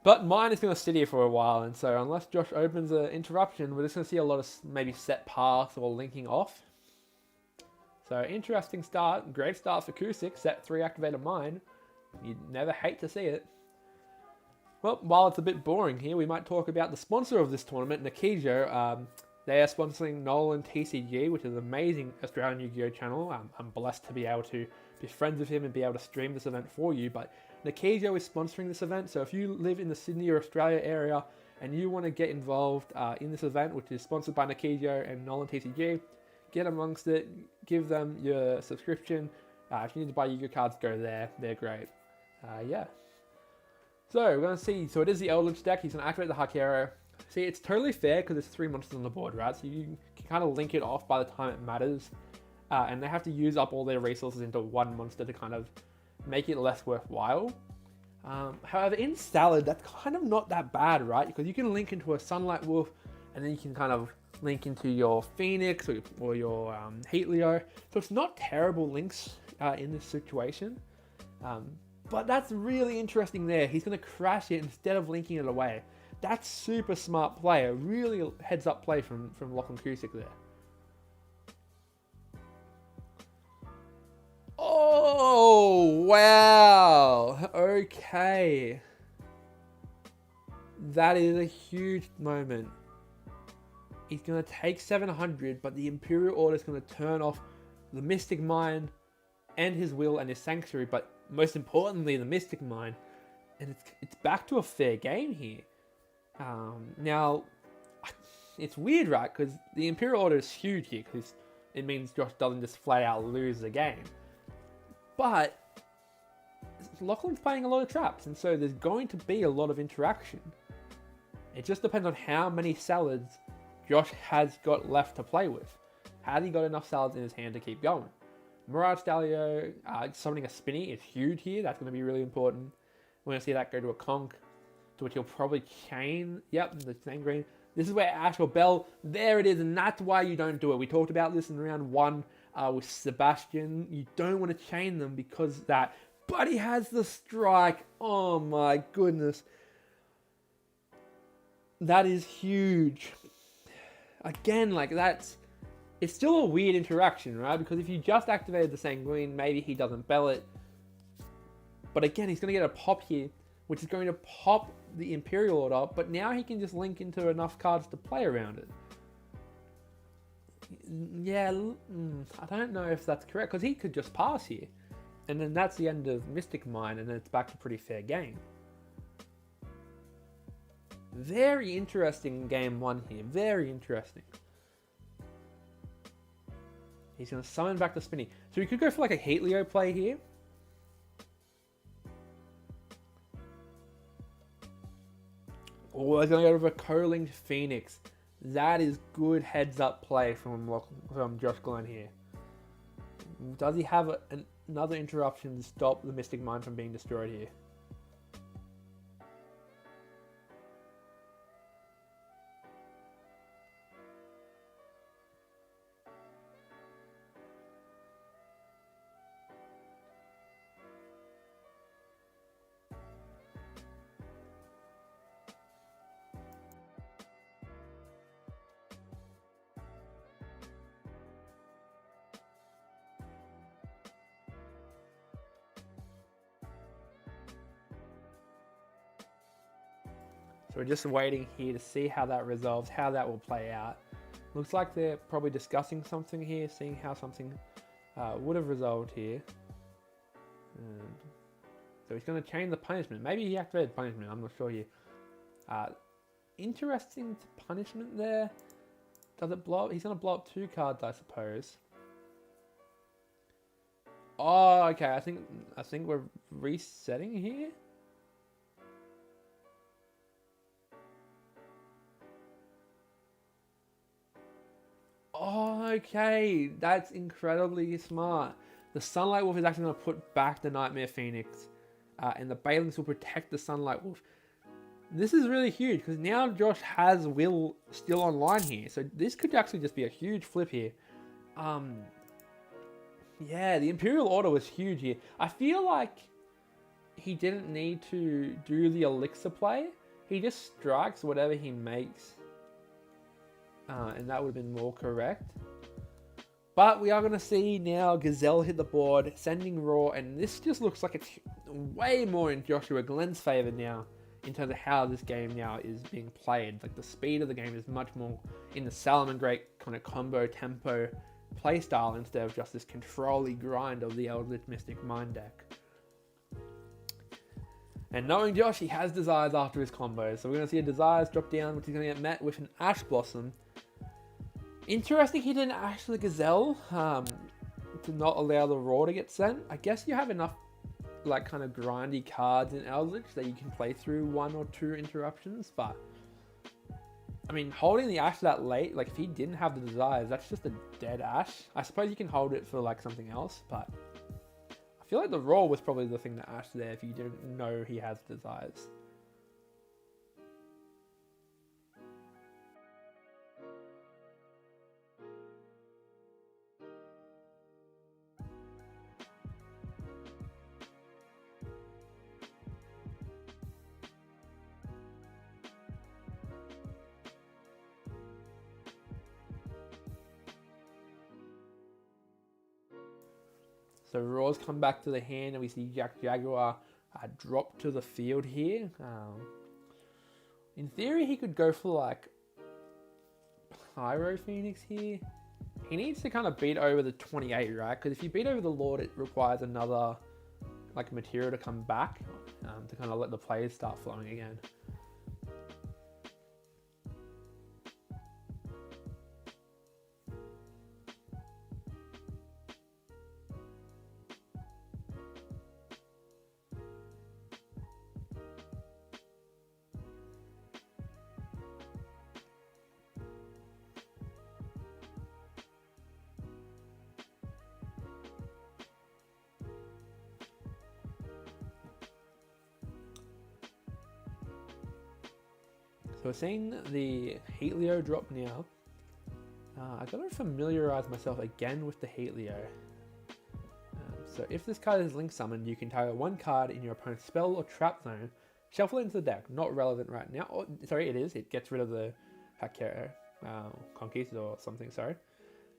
But Mine is going to sit here for a while, and so unless Josh opens an interruption, we're just going to see a lot of maybe set paths or linking off. So interesting start, great start for Kusick, set 3 activated Mine. You'd never hate to see it. Well, while it's a bit boring here, we might talk about the sponsor of this tournament, Nikijo. They are sponsoring Nolan TCG, which is an amazing Australian Yu-Gi-Oh channel. I'm blessed to be able to be friends with him and be able to stream this event for you. But Nikijo is sponsoring this event, so if you live in the Sydney or Australia area and you want to get involved in this event, which is sponsored by Nikijo and Nolan TCG, get amongst it, give them your subscription. If you need to buy Yu-Gi-Oh cards, go there. They're great. Yeah. So we're going to see, so it is the Eldritch deck. He's going to activate the Hakero. See, it's totally fair because there's 3 monsters on the board, right? So you can kind of link it off by the time it matters. And they have to use up all their resources into 1 monster to kind of make it less worthwhile. However, in Salad, that's kind of not that bad, right? Because you can link into a Sunlight Wolf, and then you can kind of link into your Phoenix or your Heatleo. So it's not terrible links in this situation. But that's really interesting there. He's going to crash it instead of linking it away. That's super smart play. A really heads up play from Lachlan Kusick there. Oh, wow. Okay. That is a huge moment. He's going to take 700, but the Imperial Order is going to turn off the Mystic Mine and his Will and his Sanctuary, but most importantly, the Mystic Mine. And it's back to a fair game here. Now, it's weird, right? Because the Imperial Order is huge here, because it means Josh doesn't just flat out lose the game. But Lachlan's playing a lot of traps, and so there's going to be a lot of interaction. It just depends on how many salads Josh has got left to play with. Has he got enough salads in his hand to keep going? Mirage Stallion summoning a Spinny is huge here. That's going to be really important. We're going to see that go to a Conch, to which he'll probably chain. Yep, the same green. This is where Ash or Bell, there it is, and that's why you don't do it. We talked about this in round 1. with Sebastian. You don't want to chain them because that. But he has the strike. Oh my goodness. That is huge. Again, like that's... It's still a weird interaction, right? Because if you just activated the Sanguine, maybe he doesn't bell it. But again, he's going to get a pop here, which is going to pop the Imperial Order. But now he can just link into enough cards to play around it. Yeah, I don't know if that's correct, because he could just pass here. And then that's the end of Mystic Mine, and then it's back to pretty fair game. Very interesting game one here. Very interesting. He's going to summon back the Spinny. So we could go for like a Heatleo play here. Or he's going to go with a Co-Linked Phoenix. That is good heads-up play from Josh Glenn here. Does he have another interruption to stop the Mystic Mine from being destroyed here? So we're just waiting here to see how that resolves, how that will play out. Looks like they're probably discussing something here, seeing how something would have resolved here. So he's going to change the punishment. Maybe he activated punishment, I'm not sure here. Interesting punishment there. Does it blow up? He's going to blow up 2 cards, I suppose. Oh, okay. I think we're resetting here. Oh, okay. That's incredibly smart. The Sunlight Wolf is actually going to put back the Nightmare Phoenix. And the Balings will protect the Sunlight Wolf. This is really huge because now Josh has Will still online here. So this could actually just be a huge flip here. Yeah, the Imperial Order was huge here. I feel like he didn't need to do the Elixir play. He just strikes whatever he makes. And that would have been more correct. But we are going to see now Gazelle hit the board, sending Raw, and this just looks like it's way more in Joshua Glenn's favor now in terms of how this game now is being played. Like the speed of the game is much more in the Salamangreat kind of combo tempo playstyle instead of just this control-y grind of the Eldritch Mystic Mine deck. And knowing Josh, he has Desires after his combo, so we're going to see a Desires drop down, which is going to get met with an Ash Blossom. Interesting he didn't Ash the Gazelle to not allow the Raw to get sent. I guess you have enough like kind of grindy cards in Eldritch that you can play through 1 or 2 interruptions, but I mean, holding the Ash that late, like if he didn't have the Desires, that's just a dead Ash. I suppose you can hold it for like something else, but I feel like the Raw was probably the thing to Ash there if you didn't know he has Desires. So Raw's come back to the hand and we see Jack Jaguar drop to the field here. In theory, he could go for like Pyro Phoenix here. He needs to kind of beat over the 28, right? Because if you beat over the Lord, it requires another like material to come back to kind of let the players start flowing again. So we're seeing the Heatleo drop now. I've got to familiarize myself again with the Heatleo. So if this card is link summoned, you can target one card in your opponent's spell or trap zone, shuffle it into the deck. Not relevant right now. Oh, sorry, it is. It gets rid of the Hakero, Conquistador or something, sorry.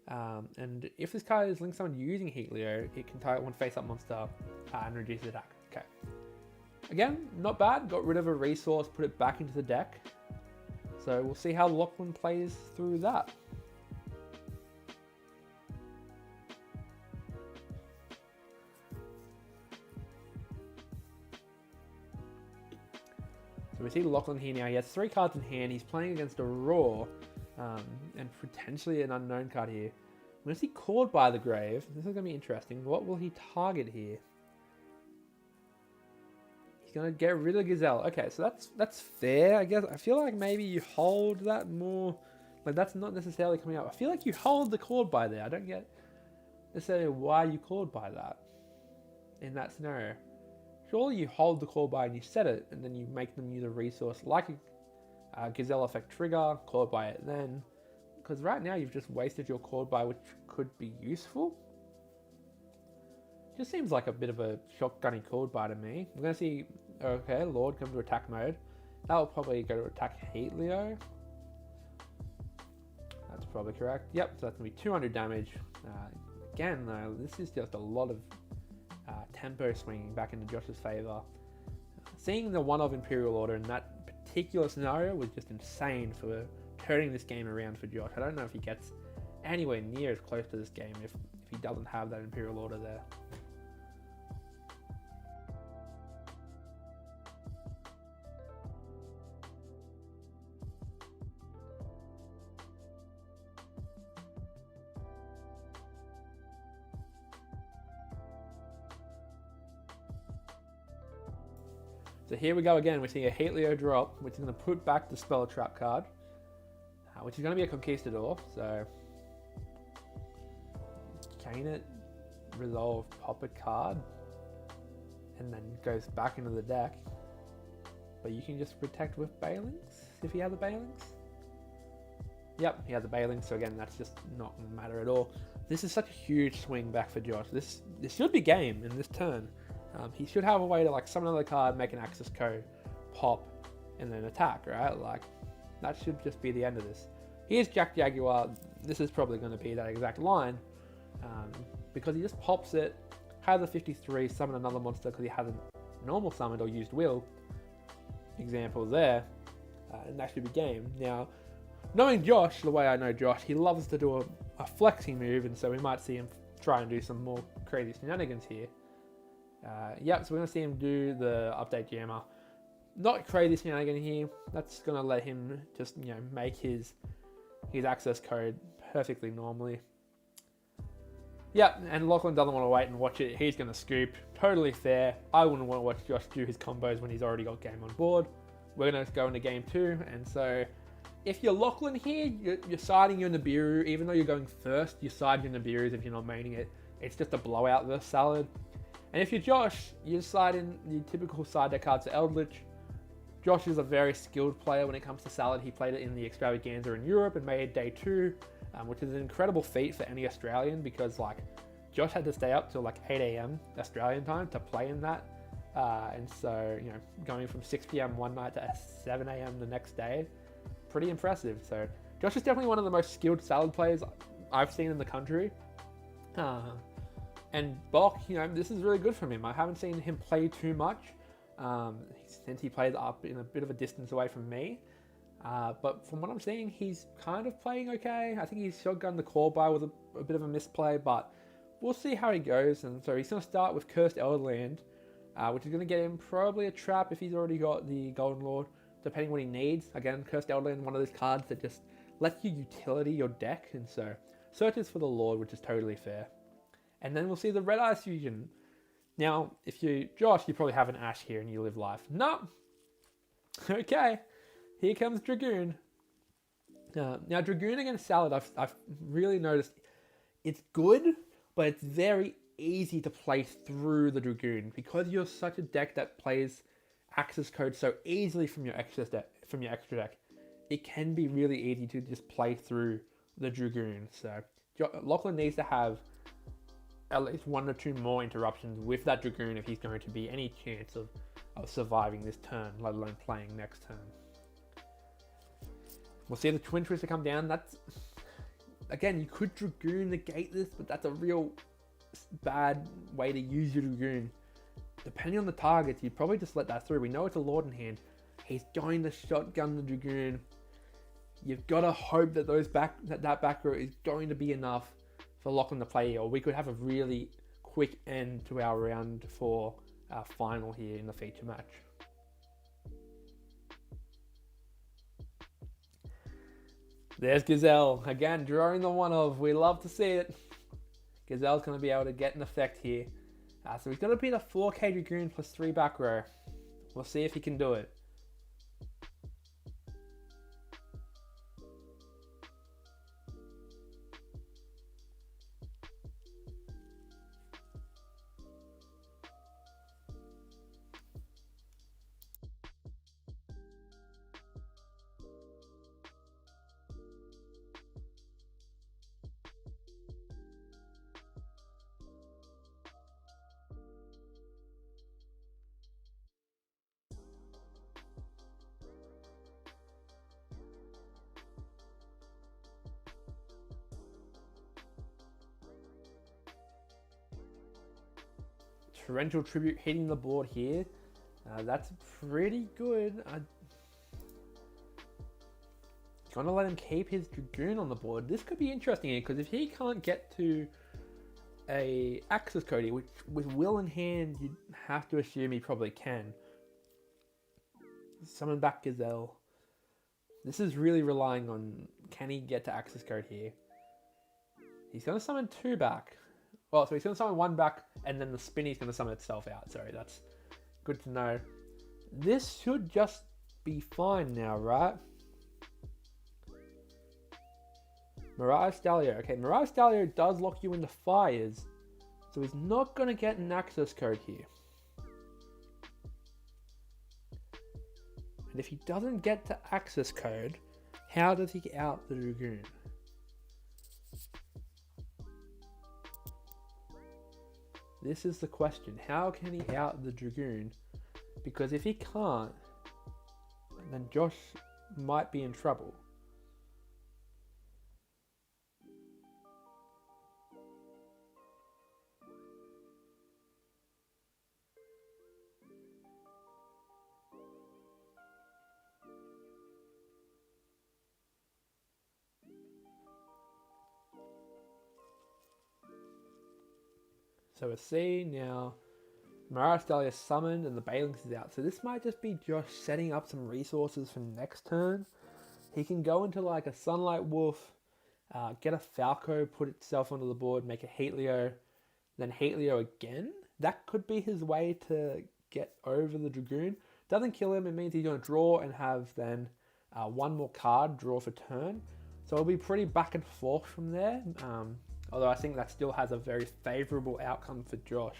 And if this card is link summoned using Heatleo, it can target one face-up monster and reduce the attack. Okay. Again, not bad. Got rid of a resource, put it back into the deck. So we'll see how Lachlan plays through that. So we see Lachlan here now. He has 3 cards in hand. He's playing against a Raw and potentially an unknown card here. When is he called by the Grave? This is going to be interesting. What will he target here? He's going to get rid of Gazelle. Okay, so that's fair, I guess. I feel like maybe you hold that more. Like, that's not necessarily coming up. I feel like you hold the called by there. I don't get necessarily why you called by that in that scenario. Surely you hold the call by and you set it, and then you make them use a resource like a Gazelle effect trigger, called by it then. Because right now you've just wasted your called by, which could be useful. Just seems like a bit of a shotgunny called by to me. We're going to see, okay, Lord comes to attack mode. That will probably go to attack Heatleo. That's probably correct. Yep, so that's going to be 200 damage. Again, though, this is just a lot of tempo swinging back into Josh's favor. Seeing the one of Imperial Order in that particular scenario was just insane for turning this game around for Josh. I don't know if he gets anywhere near as close to this game if he doesn't have that Imperial Order there. So here we go again. We're seeing a Heatleo drop, which is going to put back the Spell Trap card, which is going to be a Conquistador. So, chain it, resolve, pop a card, and then goes back into the deck. But you can just protect with Bailings if he has a Bailings. Yep, he has a Bailings, so again, that's just not going to matter at all. This is such a huge swing back for Josh. This should be game in this turn. He should have a way to like summon another card, make an access code, pop, and then attack, right? Like, that should just be the end of this. Here's Jack Jaguar. This is probably going to be that exact line, because he just pops it, has a 53, summon another monster because he hasn't normal summoned or used will. Example there, and that should be game. Now, knowing Josh, the way I know Josh, he loves to do a flexing move, and so we might see him try and do some more crazy shenanigans here. Yep, so we're going to see him do the update jammer. Not crazy shenanigan here. That's going to let him just, make his access code perfectly normally. Yep, and Lachlan doesn't want to wait and watch it. He's going to scoop. Totally fair. I wouldn't want to watch Josh do his combos when he's already got game on board. We're going to go into game 2, and so if you're Lachlan here, you're siding your Nibiru. Even though you're going first, you side your Nibirus if you're not maining it. It's just a blowout versus Salad. And if you're Josh, you side in the typical side deck cards to Eldritch. Josh is a very skilled player when it comes to Salad. He played it in the Extravaganza in Europe and made day 2, which is an incredible feat for any Australian because Josh had to stay up till 8 AM Australian time to play in that. And so, going from 6 PM one night to 7 AM the next day, pretty impressive. So Josh is definitely one of the most skilled Salad players I've seen in the country. And Bok, this is really good from him. I haven't seen him play too much since he plays up in a bit of a distance away from me. But from what I'm seeing, he's kind of playing okay. I think he's shotgunned the call by with a bit of a misplay, but we'll see how he goes. And so he's going to start with Cursed Elderland, which is going to get him probably a trap if he's already got the Golden Lord, depending what he needs. Again, Cursed Elderland, one of those cards that just lets you utility your deck, and so searches for the Lord, which is totally fair. And then we'll see the Red Eyes Fusion. Now, if you're Josh, you probably have an Ash here and you live life. No! Okay, here comes Dragoon. Now, Dragoon against Salad, I've really noticed it's good, but it's very easy to play through the Dragoon. Because you're such a deck that plays access code so easily from your extra deck, it can be really easy to just play through the Dragoon. So Lachlan needs to have at least 1 or 2 more interruptions with that Dragoon if he's going to be any chance of surviving this turn, let alone playing next turn. We'll see the Twin Twister come down. That's, again, you could Dragoon negate this, but that's a real bad way to use your Dragoon. Depending on the targets, you'd probably just let that through. We know it's a Lord in hand. He's going to shotgun the Dragoon. You've got to hope that that back row is going to be enough for Lachlan to play, or we could have a really quick end to our round 4 final here in the feature match. There's Gazelle. Again, drawing the one of. We love to see it. Gazelle's going to be able to get an effect here. So he's going to beat a 4k Dragoon plus 3 back row. We'll see if he can do it. Torrential Tribute hitting the board here. That's pretty good. Gonna let him keep his Dragoon on the board. This could be interesting here, because if he can't get to a Access Code here, which with Will in hand, you'd have to assume he probably can. Summon back Gazelle. This is really relying on, can he get to Access Code here? He's gonna summon 2 back. Well, so he's going to summon 1 back, and then the Spinny's going to summon itself out. Sorry, that's good to know. This should just be fine now, right? Mirage Stallion. Okay, Mirage Stallion does lock you into fires, so he's not going to get an Access Code here. And if he doesn't get to Access Code, how does he out the Dragoon? This is the question. How can he out the Dragoon? Because if he can't, then Josh might be in trouble. So we'll see now. Mirage Dahlia summoned and the Balings is out. So this might just be Josh setting up some resources for next turn. He can go into like a Sunlight Wolf, get a Falco, put itself onto the board, make a Heatleo, then Heatleo again. That could be his way to get over the Dragoon. Doesn't kill him, it means he's going to draw and have then 1 more card, draw for turn. So it'll be pretty back and forth from there. Although I think that still has a very favourable outcome for Josh.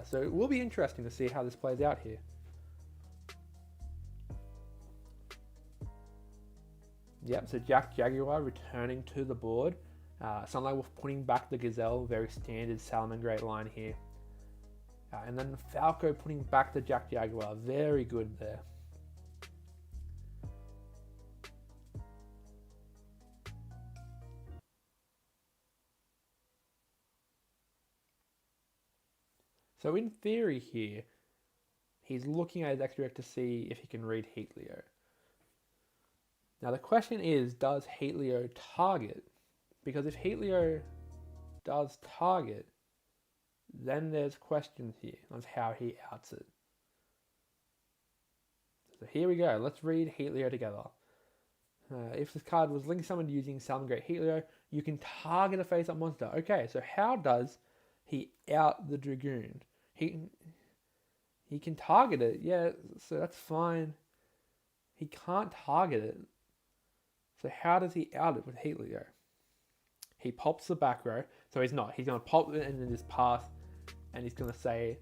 So it will be interesting to see how this plays out here. Yep, so Jack Jaguar returning to the board. Sunlight Wolf putting back the Gazelle, very standard Salamangreat line here. And then Falco putting back the Jack Jaguar, very good there. So in theory here, he's looking at his extra deck to see if he can read Heatleo. Now the question is, does Heatleo target? Because if Heatleo does target, then there's questions here on how he outs it. So here we go, let's read Heatleo together. If this card was link summoned using Salamangreat Heatleo, you can target a face-up monster. Okay, so how does he out the Dragoon? He can target it, yeah, so that's fine. He can't target it. So how does he out it with Heatleo? He pops the back row, so he's not. He's going to pop it into this path, and he's going to say,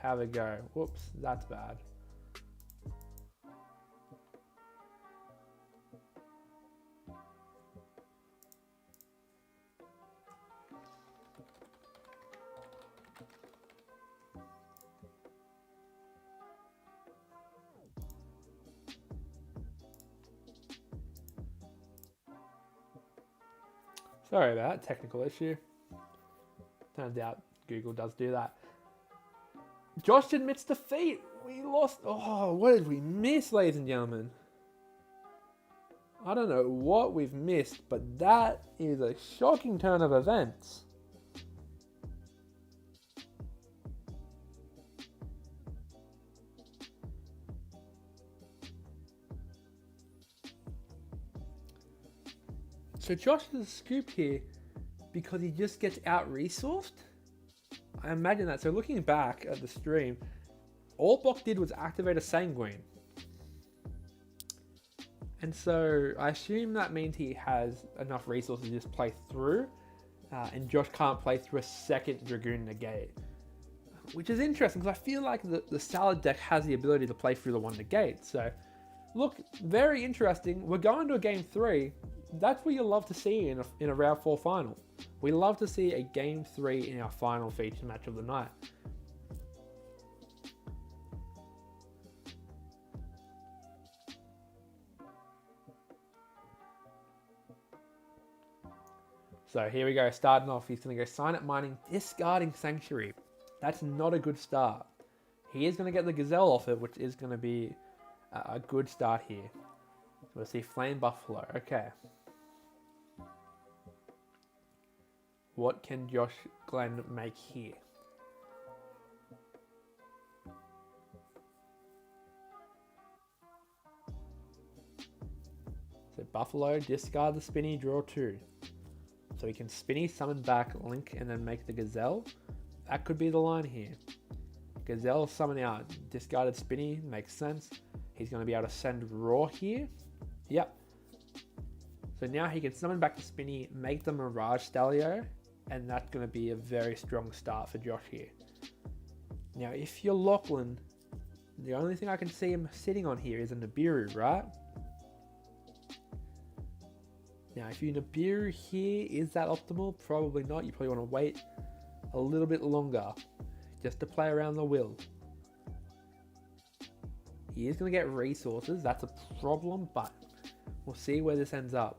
have a go. Whoops, that's bad. Sorry about that technical issue. Turns out Google does do that. Josh admits defeat. We lost. Oh, what did we miss, ladies and gentlemen? I don't know what we've missed, but that is a shocking turn of events. So Josh is a scoop here because he just gets out-resourced? I imagine that. So looking back at the stream, all Bock did was activate a Sanguine. And so I assume that means he has enough resources to just play through, and Josh can't play through a second Dragoon Negate. Which is interesting because I feel like the Salad deck has the ability to play through the one Negate. So look, very interesting. We're going to a game 3. That's what you love to see in a round 4 final. We love to see a game 3 in our final feature match of the night. So here we go, starting off, he's going to go Signet Mining, discarding Sanctuary. That's not a good start. He is going to get the Gazelle off it, which is going to be a good start here. We'll see Flame Buffalo, okay. What can Josh Glenn make here? So Buffalo, discard the Spinny, draw 2. So he can Spinny, summon back, Link, and then make the Gazelle. That could be the line here. Gazelle summon out, discarded Spinny, makes sense. He's going to be able to send Raw here. Yep. So now he can summon back the Spinny, make the Mirage Stalio, and that's going to be a very strong start for Josh here. Now, if you're Lachlan, the only thing I can see him sitting on here is a Nibiru, right? Now, if you Nibiru here, is that optimal? Probably not. You probably want to wait a little bit longer just to play around the will. He is going to get resources. That's a problem, but we'll see where this ends up.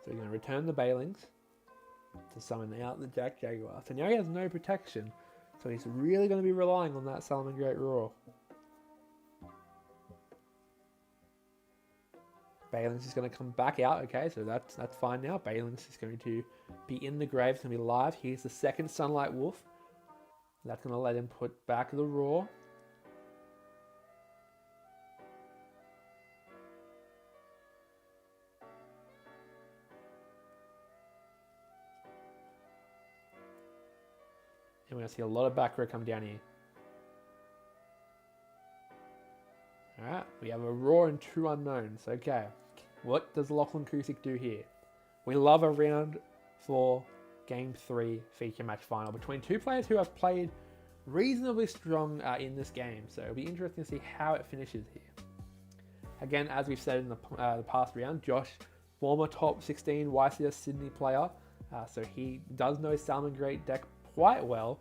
So he's going to return the Bailings to summon out the Jack Jaguar. So now he has no protection. So he's really going to be relying on that Salamangreat Roar. Bailings is going to come back out. Okay, so that's fine now. Bailings is going to be in the grave. It's going to be live. Here's the second Sunlight Wolf. That's going to let him put back the Roar. And we're going to see a lot of back row come down here. Alright, we have a Roar and 2 unknowns. Okay, what does Lachlan Cusick do here? We love a round 4 game 3 feature match final between 2 players who have played reasonably strong in this game. So it'll be interesting to see how it finishes here. Again, as we've said in the past round, Josh, former top 16 YCS Sydney player, so he does know Salamangreat deck quite well,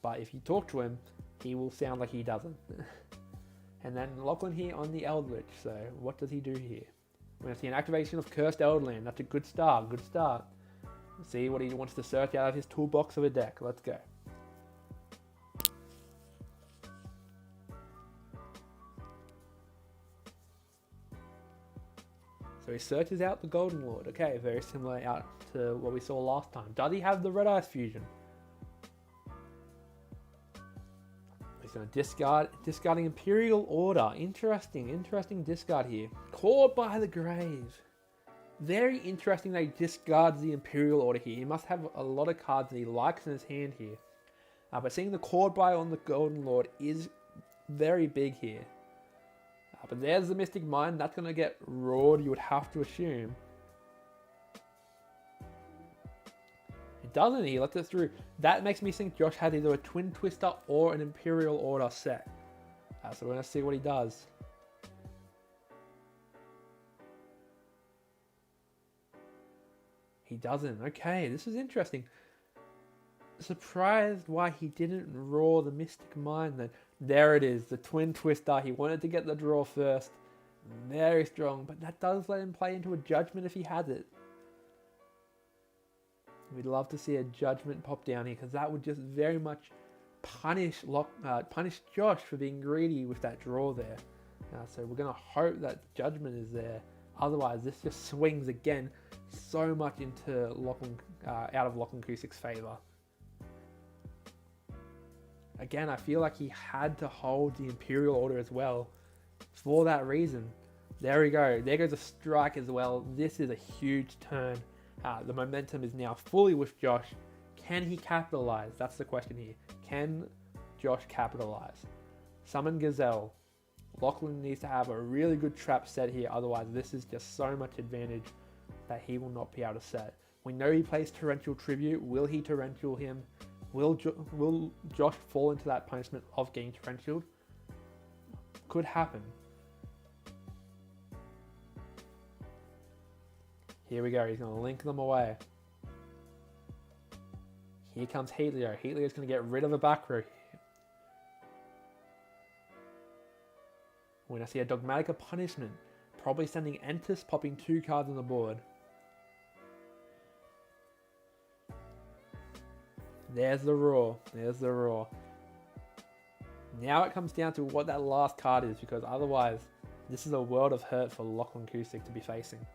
but if you talk to him, he will sound like he doesn't. And then Lachlan here on the Eldritch, so what does he do here? We're going to see an activation of Cursed Eldland. That's a good start, good start. Let's see what he wants to search out of his toolbox of a deck. Let's go. So he searches out the Golden Lord. Okay, very similar out to what we saw last time. Does he have the Red Ice Fusion? He's going to discarding Imperial Order. Interesting discard here. Caught by the Grave. Very interesting that he discards the Imperial Order here. He must have a lot of cards that he likes in his hand here. But seeing the Chord Buy on the Golden Lord is very big here. But there's the Mystic Mine. That's going to get roared, you would have to assume. It doesn't. He lets it through. That makes me think Josh has either a Twin Twister or an Imperial Order set. So we're going to see what he does. He doesn't. Okay, this is interesting. Surprised why he didn't roar the Mystic Mine then. There it is, the Twin Twister. He wanted to get the draw first. Very strong, but that does let him play into a Judgment if he has it. We'd love to see a Judgment pop down here because that would just very much punish Josh for being greedy with that draw there. So we're going to hope that Judgment is there. Otherwise, this just swings again so much into out of Lachlan Kusak's favour. Again, I feel like he had to hold the Imperial Order as well for that reason. There we go. There goes a strike as well. This is a huge turn. The momentum is now fully with Josh. Can he capitalize? That's the question here. Can Josh capitalize? Summon Gazelle. Lachlan needs to have a really good trap set here. Otherwise, this is just so much advantage that he will not be able to set. We know he plays Torrential Tribute. Will he Torrential him? Will Josh fall into that punishment of getting Torrentialed? Could happen. Here we go. He's going to link them away. Here comes Heatleo. Heatleo's going to get rid of a back row. We're going to see a Dogmatica punishment. Probably sending Entis, popping 2 cards on the board. There's the roar. There's the roar. Now it comes down to what that last card is, because otherwise this is a world of hurt for Lachlan Kusak to be facing.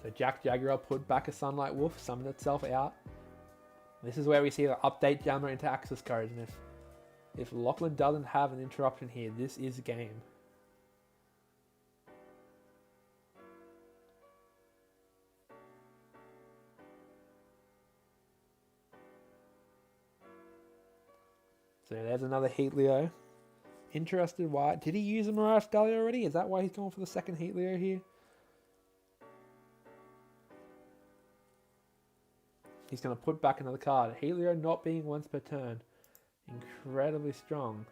So Jack Jaguar put back a Sunlight Wolf, summoned itself out. This is where we see the update jammer into access codes, and if Lachlan doesn't have an interruption here, this is game. So there's another Heatleo. Interested why? Did he use a Mirage Gully already? Is that why he's going for the second Heatleo here? He's going to put back another card. Heatleo not being once per turn. Incredibly strong.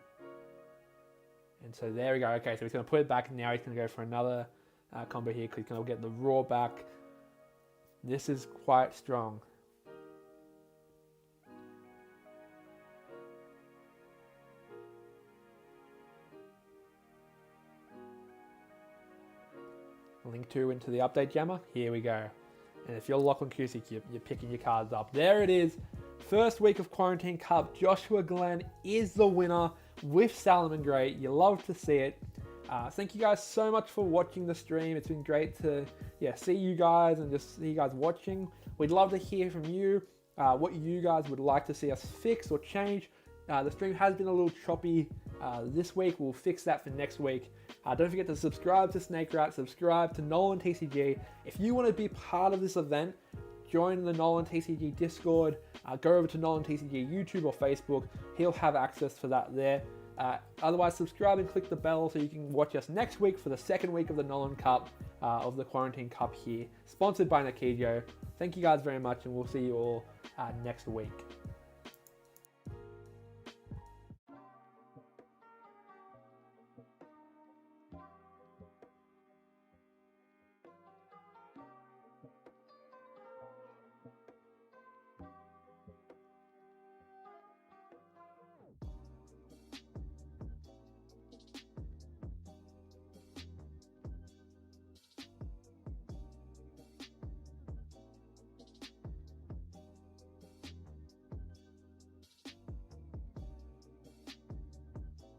And so there we go. Okay, so he's going to put it back. And now he's going to go for another combo here because he's going to get the Roar back. This is quite strong. Link 2 into the update jammer. Here we go. And if you're Lachlan Kusak, you're picking your cards up. There it is. First week of Quarantine Cup. Joshua Glenn is the winner with Salamangreat. You love to see it. Thank you guys so much for watching the stream. It's been great to see you guys and just see you guys watching. We'd love to hear from you what you guys would like to see us fix or change. The stream has been a little choppy this week. We'll fix that for next week. Don't forget to subscribe to Snake Rat, subscribe to Nolan TCG. If you want to be part of this event, join the Nolan TCG Discord. Go over to Nolan TCG YouTube or Facebook. He'll have access for that there. Otherwise, subscribe and click the bell so you can watch us next week for the second week of the Nolan Cup, of the Quarantine Cup here. Sponsored by Nakijo. Thank you guys very much, and we'll see you all next week.